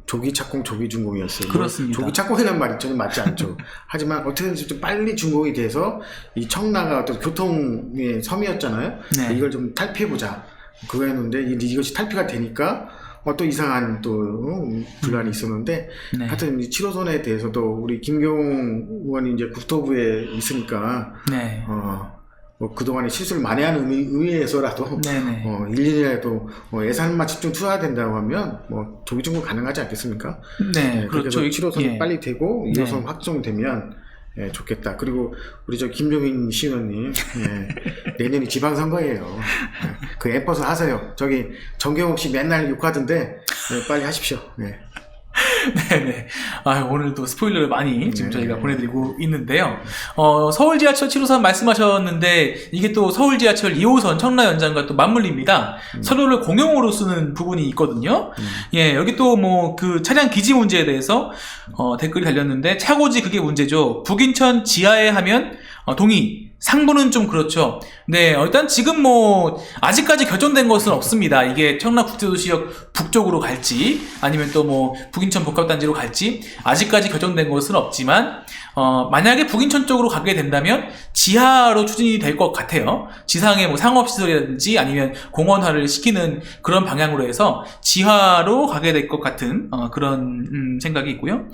조기 착공, 조기 준공이었어요. 그렇습니다. 조기 착공이라는 말이 전혀 맞지 않죠. 하지만 어떻게든지 좀 빨리 준공이 돼서 이 청라가 어떤 교통의 섬이었잖아요. 이걸 좀 탈피해보자. 그거였는데 이것이 탈피가 되니까 또 이상한 또 분란이 있었는데 하여튼 이 7호선에 대해서도 우리 김경 의원이 이제 국토부에 있으니까 뭐 그동안에 실수를 많이 하는 의미에서라도 1, 2년이라도 예산만 집중 투자해야 된다고 하면 뭐 조기 준공 가능하지 않겠습니까? 그래서 7호선이 빨리 되고 2호선 확정되면 좋겠다. 그리고 우리 저 김종인 시의원님 내년이 지방선거예요. 그 앱버스 하세요. 저기 정경욱 씨 맨날 욕하던데 빨리 하십시오. 오늘도 스포일러를 많이 지금 저희가 보내드리고 있는데요. 서울 지하철 7호선 말씀하셨는데 이게 또 서울 지하철 2호선 청라 연장과 또 맞물립니다. 서로를 공용으로 쓰는 부분이 있거든요. 여기 또 뭐 그 차량 기지 문제에 대해서 댓글이 달렸는데 차고지 그게 문제죠. 북인천 지하에 하면 동의. 상부는 좀 그렇죠. 일단 지금 뭐 아직까지 결정된 것은 없습니다. 이게 청라국제도시역 북쪽으로 갈지 아니면 또 뭐 북인천 복합단지로 갈지 아직까지 결정된 것은 없지만 만약에 북인천 쪽으로 가게 된다면 지하로 추진이 될 것 같아요. 지상의 뭐 상업시설이라든지 아니면 공원화를 시키는 그런 방향으로 해서 지하로 가게 될 것 같은 그런 생각이 있고요.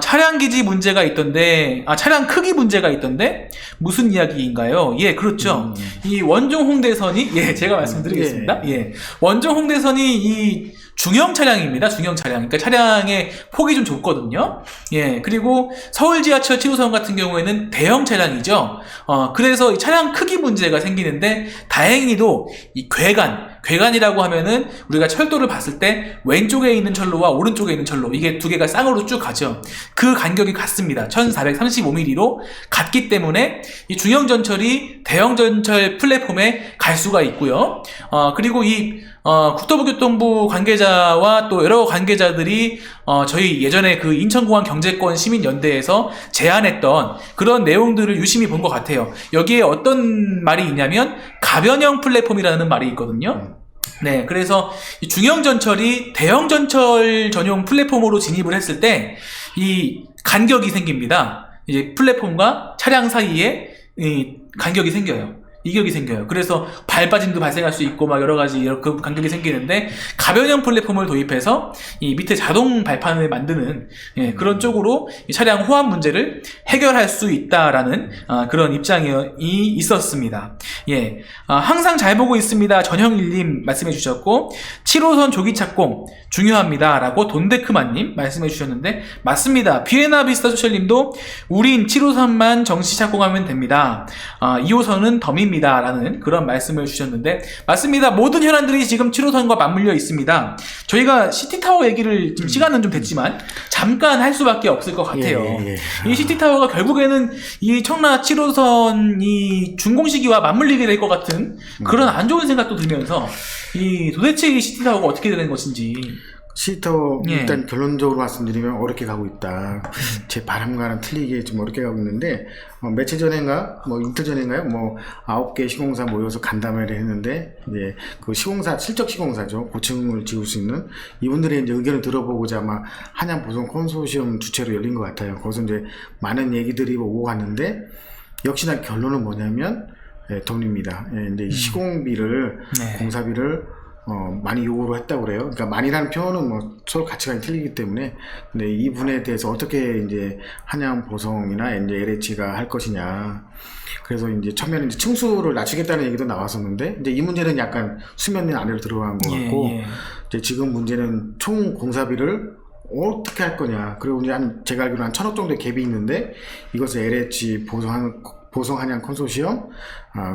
차량기지 문제가 있던데 차량 크기 문제가 있던데 무슨 이야기인가요? 그렇죠. 이 원종 홍대선이 제가 말씀드리겠습니다. 원종 홍대선이 이 중형 차량입니다. 중형 차량. 그러니까 차량의 폭이 좀 좁거든요. 그리고 서울 지하철 7호선 같은 경우에는 대형 차량이죠. 그래서 이 차량 크기 문제가 생기는데 다행히도 이 괴간이라고 하면은 우리가 철도를 봤을 때 왼쪽에 있는 철로와 오른쪽에 있는 철로 이게 두 개가 쌍으로 쭉 가죠. 그 간격이 같습니다. 1435mm로 같기 때문에 이 중형 전철이 대형 전철 플랫폼에 갈 수가 있고요. 그리고 이 국토부교통부 관계자와 또 여러 관계자들이 저희 예전에 그 인천공항 경제권 시민연대에서 제안했던 그런 내용들을 유심히 본 것 같아요. 여기에 어떤 말이 있냐면 가변형 플랫폼이라는 말이 있거든요. 그래서 이 중형 전철이 대형 전철 전용 플랫폼으로 진입을 했을 때 이 간격이 생깁니다. 이제 플랫폼과 차량 사이에 이 간격이 생겨요. 이격이 생겨요. 그래서 발빠짐도 발생할 수 있고 막 여러 가지 이렇게 간격이 생기는데 가변형 플랫폼을 도입해서 이 밑에 자동 발판을 만드는 그런 쪽으로 이 차량 호환 문제를 해결할 수 있다라는 그런 입장이 있었습니다. 항상 잘 보고 있습니다. 전형일님 말씀해 주셨고 7호선 조기 착공 중요합니다라고 돈데크만님 말씀해 주셨는데 맞습니다. 비에나비스타 소셜님도 우린 7호선만 정시 착공하면 됩니다. 2호선은 덤입니다. 라는 그런 말씀을 주셨는데 맞습니다. 모든 현안들이 지금 7호선과 맞물려 있습니다. 저희가 시티타워 얘기를 지금 시간은 좀 됐지만 잠깐 할 수밖에 없을 것 같아요. 이 시티타워가 결국에는 이 청라 7호선 이 준공 시기와 맞물리게 될 것 같은 그런 안 좋은 생각도 들면서 이 도대체 이 시티타워가 어떻게 되는 것인지 시티타워 일단 결론적으로 말씀드리면 어렵게 가고 있다. 제 바람과는 틀리게 좀 어렵게 가고 있는데 며칠 전인가 뭐 이틀 전인가요? 뭐 9개 시공사 모여서 간담회를 했는데 이제 그 시공사 실적 시공사죠. 고층을 지을 수 있는 이분들의 이제 의견을 들어보고자 아마 한양 보성 컨소시엄 주최로 열린 것 같아요. 거기서 이제 많은 얘기들이 오고 갔는데 역시나 결론은 뭐냐면 돈입니다. 이제 시공비를 공사비를 많이 요구를 했다고 그래요. 그러니까 많이라는 표현은 뭐 서로 가치관이 틀리기 때문에 근데 이 분에 대해서 어떻게 이제 한양 보성이나 이제 LH가 할 것이냐. 그래서 이제 처음에는 이제 층수를 낮추겠다는 얘기도 나왔었는데 이제 이 문제는 약간 수면 아래로 들어간 것 같고 이제 지금 문제는 총 공사비를 어떻게 할 거냐. 그리고 이제 제가 알기로 한 1,000억 정도의 갭이 있는데 이것을 LH 보성 한양 컨소시엄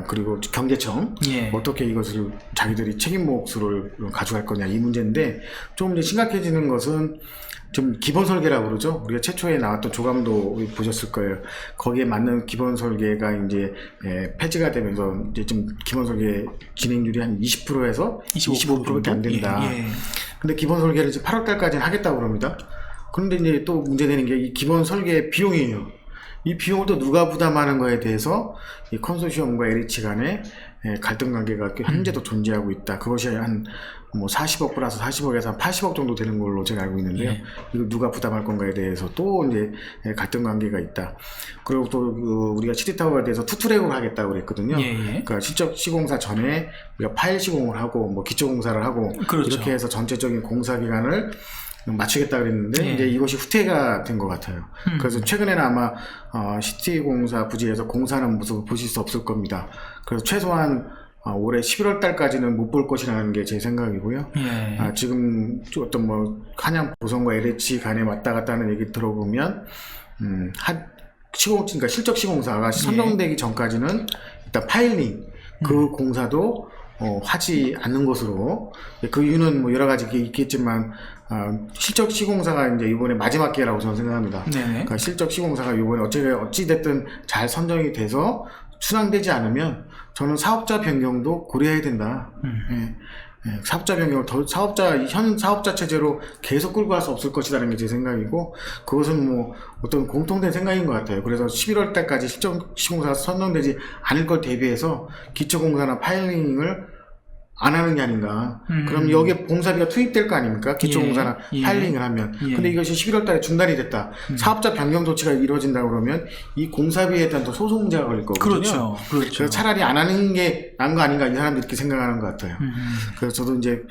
그리고 경제청 어떻게 이것을 자기들이 책임 몫을 가져갈 거냐 이 문제인데 좀 이제 심각해지는 것은 좀 기본 설계라고 그러죠. 우리가 최초에 나왔던 조감도 보셨을 거예요. 거기에 맞는 기본 설계가 이제 폐지가 되면서 이제 좀 기본 설계 진행률이 한 20%에서 25%밖에 안 된다. 근데 기본 설계를 이제 8월 달까지는 하겠다고 그럽니다. 그런데 이제 또 문제되는 게 이 기본 설계 비용이에요. 이 비용을 또 누가 부담하는 거에 대해서 이 컨소시엄과 LH 간의 갈등 관계가 현재도 존재하고 있다. 그것이 한 뭐 40억 플러스 40억에서 한 80억 정도 되는 걸로 제가 알고 있는데요. 이거 누가 부담할 건가에 대해서 또 이제 갈등 관계가 있다. 그리고 또 우리가 시티타워에 대해서 투트랙으로 하겠다고 그랬거든요. 그러니까 실적 시공사 전에 우리가 파일 시공을 하고 뭐 기초 공사를 하고 이렇게 해서 전체적인 공사 기간을 맞추겠다 그랬는데 이제 이것이 후퇴가 된 것 같아요. 그래서 최근에는 아마 시티공사 부지에서 공사하는 모습을 보실 수 없을 겁니다. 그래서 최소한 올해 11월 달까지는 못 볼 것이라는 게 제 생각이고요. 지금 어떤 뭐 한양 보성과 LH 간에 왔다 갔다 하는 얘기 들어보면 그러니까 실적 시공사가 선정되기 전까지는 일단 파일링 그 공사도 하지 않는 것으로 그 이유는 뭐 여러 가지 있겠지만 실적 시공사가 이제 이번에 마지막 기회라고 저는 생각합니다. 그러니까 실적 시공사가 이번에 어찌 됐든 잘 선정이 돼서 순항되지 않으면 저는 사업자 변경도 고려해야 된다. 사업자 변경을 현 사업자 체제로 계속 끌고 갈 수 없을 것이라는 게 제 생각이고 그것은 뭐 어떤 공통된 생각인 것 같아요. 그래서 11월 달까지 실적 시공사가 선정되지 않을 걸 대비해서 기초공사나 파일링을 안 하는 게 아닌가. 그럼 여기에 공사비가 투입될 거 아닙니까? 기초공사나 파일링을 하면. 근데 이것이 11월 달에 중단이 됐다. 사업자 변경 조치가 이루어진다 그러면 이 공사비에 대한 또 소송 문제가 걸릴 거거든요. 그래서 차라리 안 하는 게 나은 거 아닌가 이 사람들이 이렇게 생각하는 것 같아요. 그래서 저도 이제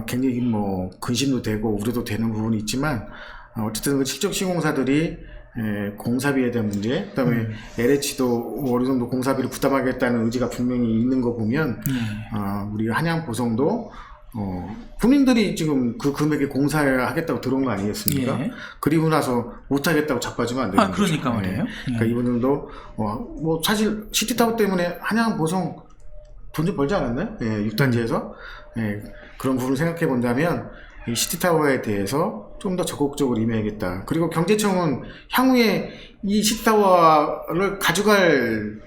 굉장히 뭐 근심도 되고 우려도 되는 부분이 있지만 어쨌든 그 실적 시공사들이 공사비에 대한 문제, 그 다음에 LH도 어느 정도 공사비를 부담하겠다는 의지가 분명히 있는 거 보면, 우리 한양 보성도, 국민들이 지금 그 금액에 공사하겠다고 들어온 거 아니겠습니까? 그리고 나서 못하겠다고 자빠지면 안 되는 거죠. 그러니까 말이에요. 그러니까 이분들도, 뭐 사실 시티타워 때문에 한양 보성 돈 좀 벌지 않았나요? 6단지에서? 그런 부분을 생각해 본다면, 이 시티타워에 대해서 좀 더 적극적으로 임해야겠다. 그리고 경제청은 향후에 이 시티타워를 가져갈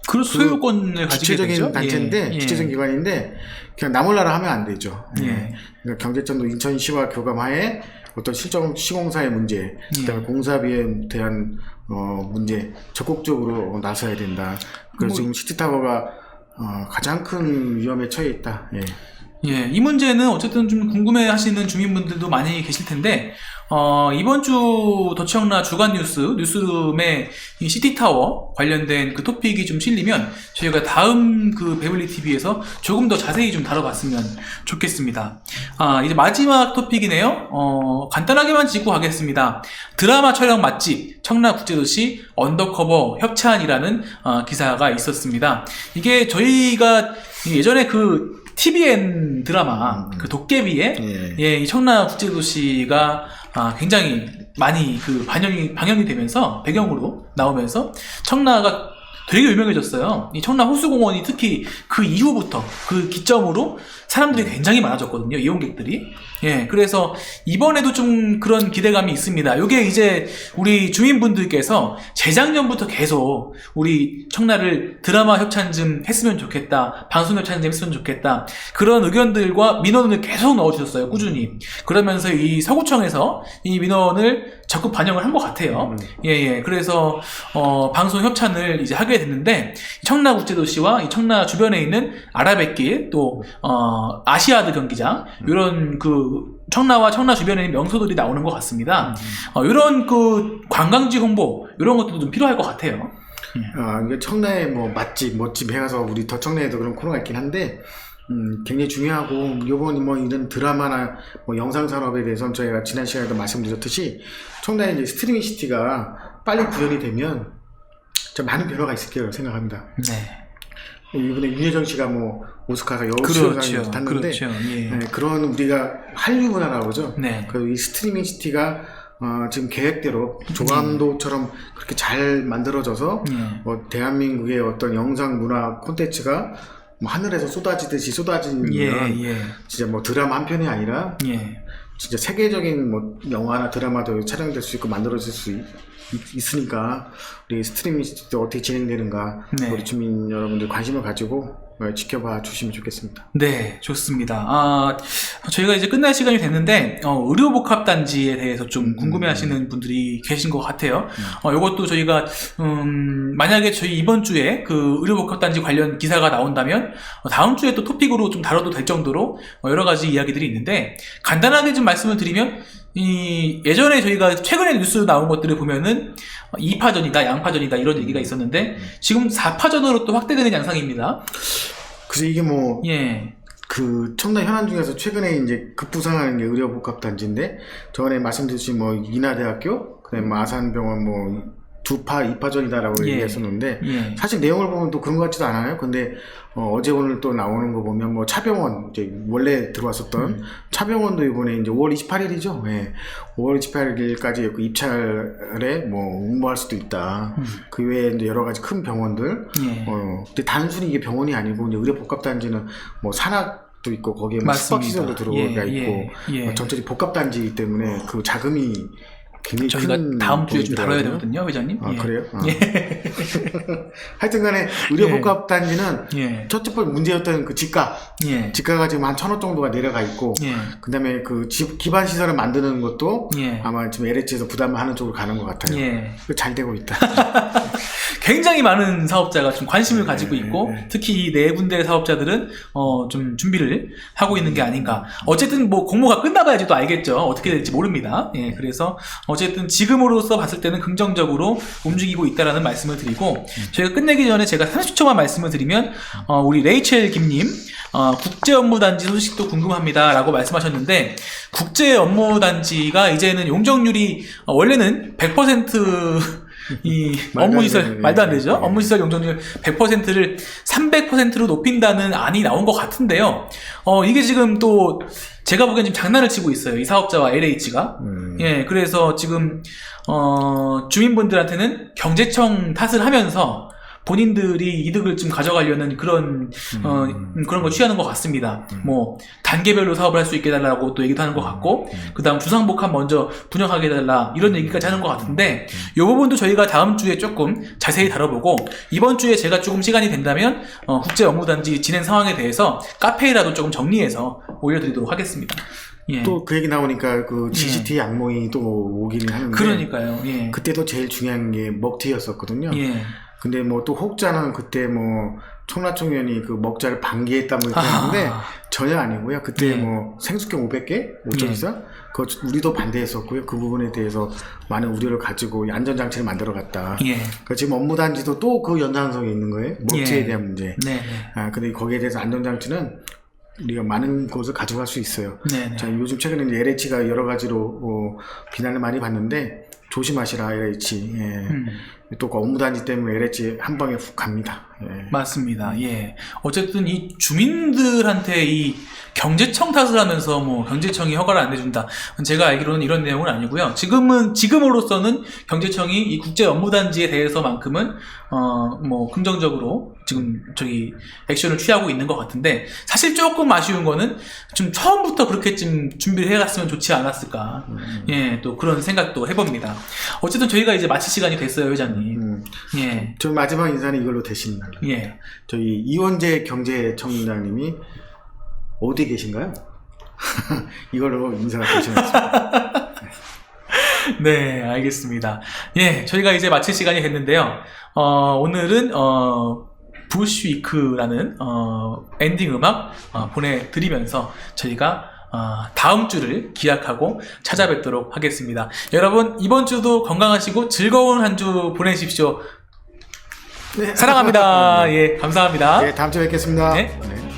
소유권을 가지게 주체적인 되죠? 단체인데, 주체적인 기관인데 그냥 나 몰라라 하면 안 되죠. 그러니까 경제청도 인천시와 교감하에 어떤 실적 시공사의 문제, 그다음에 공사비에 대한 문제 적극적으로 나서야 된다. 그래서 지금 시티타워가 가장 큰 위험에 처해 있다. 이 문제는 어쨌든 좀 궁금해 하시는 주민분들도 많이 계실 텐데, 이번 주 더치영라 주간 뉴스룸에 이 시티타워 관련된 그 토픽이 좀 실리면 저희가 다음 그 베블리 TV에서 조금 더 자세히 좀 다뤄봤으면 좋겠습니다. 이제 마지막 토픽이네요. 간단하게만 짚고 가겠습니다. 드라마 촬영 맛집 청라국제도시 언더커버 협찬이라는 기사가 있었습니다. 이게 저희가 예전에 그 TVN 드라마 그 도깨비에 이 청라국제도시가 굉장히 많이 그 방영이 되면서 배경으로 나오면서 청라가 되게 유명해졌어요. 이 청라 호수공원이 특히 그 이후부터 그 기점으로 사람들이 굉장히 많아졌거든요. 이용객들이. 그래서 이번에도 좀 그런 기대감이 있습니다. 이게 이제 우리 주민분들께서 재작년부터 계속 우리 청라를 드라마 협찬 좀 했으면 좋겠다, 방송 협찬 좀 했으면 좋겠다, 그런 의견들과 민원을 계속 넣어주셨어요. 꾸준히. 그러면서 이 서구청에서 이 민원을 적극 반영을 한 것 같아요. 그래서 방송 협찬을 이제 하게 됐는데, 청라국제도시와 이 청라 주변에 있는 아라뱃길, 또 아시아드 경기장, 이런 그 청라와 청라 주변에 있는 명소들이 나오는 것 같습니다. 이런 그 관광지 홍보, 이런 것도 좀 필요할 것 같아요. 이게 청라에 뭐 맛집, 멋집 해가서 우리 더 청라에도 그런 코너가 있긴 한데, 굉장히 중요하고, 요번 뭐 이런 드라마나 뭐 영상 산업에 대해서는 저희가 지난 시간에도 말씀드렸듯이, 청라에 이제 스트리밍 시티가 빨리 구현이 되면 좀 많은 변화가 있을 거라고 생각합니다. 이번에 윤여정 씨가 뭐 오스카에서 여우수상을 탔는데, 그런 우리가 한류 문화라고 그러죠. 이 스트리밍 시티가 지금 계획대로 조감도처럼 그렇게 잘 만들어져서 뭐 대한민국의 어떤 영상 문화 콘텐츠가 뭐 하늘에서 쏟아지듯이 쏟아지면 진짜 뭐 드라마 한 편이 아니라 진짜 세계적인 뭐 영화나 드라마도 촬영될 수 있고 만들어질 수 있으니까 우리 스트리밍 시티도 어떻게 진행되는가 우리 주민 여러분들 관심을 가지고 지켜봐 주시면 좋겠습니다. 네, 좋습니다. 저희가 이제 끝날 시간이 됐는데 의료복합단지에 대해서 좀 궁금해하시는 분들이 계신 것 같아요. 이것도 저희가 만약에 저희 이번 주에 그 의료복합단지 관련 기사가 나온다면 다음 주에 또 토픽으로 좀 다뤄도 될 정도로 여러 가지 이야기들이 있는데, 간단하게 좀 말씀을 드리면, 예전에 저희가 최근에 뉴스 나온 것들을 보면은 2파전이다, 양파전이다 이런 얘기가 있었는데, 지금 4파전으로 또 확대되는 양상입니다. 그래서 이게 뭐 그 청라 현안 중에서 최근에 이제 급부상하는 게 의료복합단지인데, 저번에 말씀드린 뭐 인하대학교, 그다음에 뭐 아산병원 뭐 2파전이다라고 얘기했었는데, 사실 내용을 보면 또 그런 것 같지도 않아요. 근데 어제 오늘 또 나오는 거 보면 뭐 차병원, 이제 원래 들어왔었던 차병원도 이번에 이제 5월 28일이죠. 5월 28일까지 그 입찰에 뭐 응모할 수도 있다. 그 외에 이제 여러 가지 큰 병원들. 근데 단순히 이게 병원이 아니고 이제 의료복합단지는 뭐 산학도 있고 거기에 뭐 숙박시설도 들어가 있고 전체적인 복합단지이기 때문에 그 자금이 굉장히 저희가 큰 다음 주에 좀 다뤄야 되거든요, 회장님. 그래요? 하여튼 간에 의료복합단지는 첫째 번째 문제였던 그 지가가 지금 한 1,000원 정도가 내려가 있고, 그 다음에 그 기반 시설을 만드는 것도 아마 지금 LH에서 부담하는 쪽으로 가는 것 같아요. 잘 되고 있다. 굉장히 많은 사업자가 좀 관심을 가지고 있고, 특히 이 네 군데 사업자들은 좀 준비를 하고 있는 게 아닌가. 어쨌든 뭐 공모가 끝나봐야지 또 알겠죠. 어떻게 될지 모릅니다. 그래서 어쨌든 지금으로서 봤을 때는 긍정적으로 움직이고 있다라는 말씀을 드리고, 저희가 끝내기 전에 제가 30초만 말씀을 드리면, 우리 레이첼 김님, 국제업무단지 소식도 궁금합니다 라고 말씀하셨는데, 국제업무단지가 이제는 용적률이 원래는 100% 이 업무시설 말도 안 되죠. 업무시설 용적률 100%를 300%로 높인다는 안이 나온 것 같은데요. 이게 지금 또 제가 보기엔 지금 장난을 치고 있어요, 이 사업자와 LH가. 그래서 지금 주민분들한테는 경제청 탓을 하면서 본인들이 이득을 좀 가져가려는 그런 걸 취하는 것 같습니다. 뭐 단계별로 사업을 할 수 있게 해달라고 또 얘기도 하는 것 같고, 그 다음 주상복합 먼저 분양하게 해달라 이런 얘기까지 하는 것 같은데, 이 부분도 저희가 다음 주에 조금 자세히 다뤄보고, 이번 주에 제가 조금 시간이 된다면 국제업무단지 진행 상황에 대해서 카페에라도 조금 정리해서 올려드리도록 하겠습니다. 또 그 얘기 나오니까 그 GCT 악몽이 또 오기는 하는데, 그러니까요. 그때도 제일 중요한 게 먹튀였었거든요. 근데 뭐 또 혹자는 그때 뭐 청라총련이 그 먹자를 반기했다 뭐 그랬는데 전혀 아니고요. 그때 예. 뭐 생수병 500개 5.24 그거 우리도 반대했었고요. 그 부분에 대해서 많은 우려를 가지고 이 안전장치를 만들어 갔다. 예. 그 지금 업무단지도 또 그 연장성이 있는 거예요. 먹튀에 예. 대한 문제. 네. 근데 거기에 대해서 안전장치는 우리가 많은 곳을 가져갈 수 있어요. 네. 자, 요즘 최근에 이제 LH가 여러 가지로 비난을 많이 받는데 조심하시라 LH. 예. 또 그 업무단지 때문에 LH 한 방에 훅 갑니다. 예. 맞습니다. 예. 어쨌든 이 주민들한테 이 경제청 탓을 하면서 뭐 경제청이 허가를 안 해준다. 제가 알기로는 이런 내용은 아니고요. 지금으로서는 경제청이 이 국제 업무단지에 대해서만큼은 뭐 긍정적으로 지금 저기 액션을 취하고 있는 것 같은데 사실 조금 아쉬운 거는 좀 처음부터 그렇게 좀 준비를 해갔으면 좋지 않았을까. 예, 또 그런 생각도 해봅니다. 어쨌든 저희가 이제 마칠 시간이 됐어요, 회장님. 예. 저 마지막 인사는 이걸로 대신합니다. 예. 저희 이원재 경제청장님이 어디 계신가요? 이걸로 인사가 되셨습니다. 네, 알겠습니다. 예, 저희가 이제 마칠 시간이 됐는데요. 오늘은, 부시위크라는, 엔딩 음악, 보내드리면서 저희가, 다음 주를 기약하고 찾아뵙도록 하겠습니다. 여러분, 이번 주도 건강하시고 즐거운 한 주 보내십시오. 네. 사랑합니다. 예, 감사합니다. 네, 다음 주에 뵙겠습니다. 네. 네.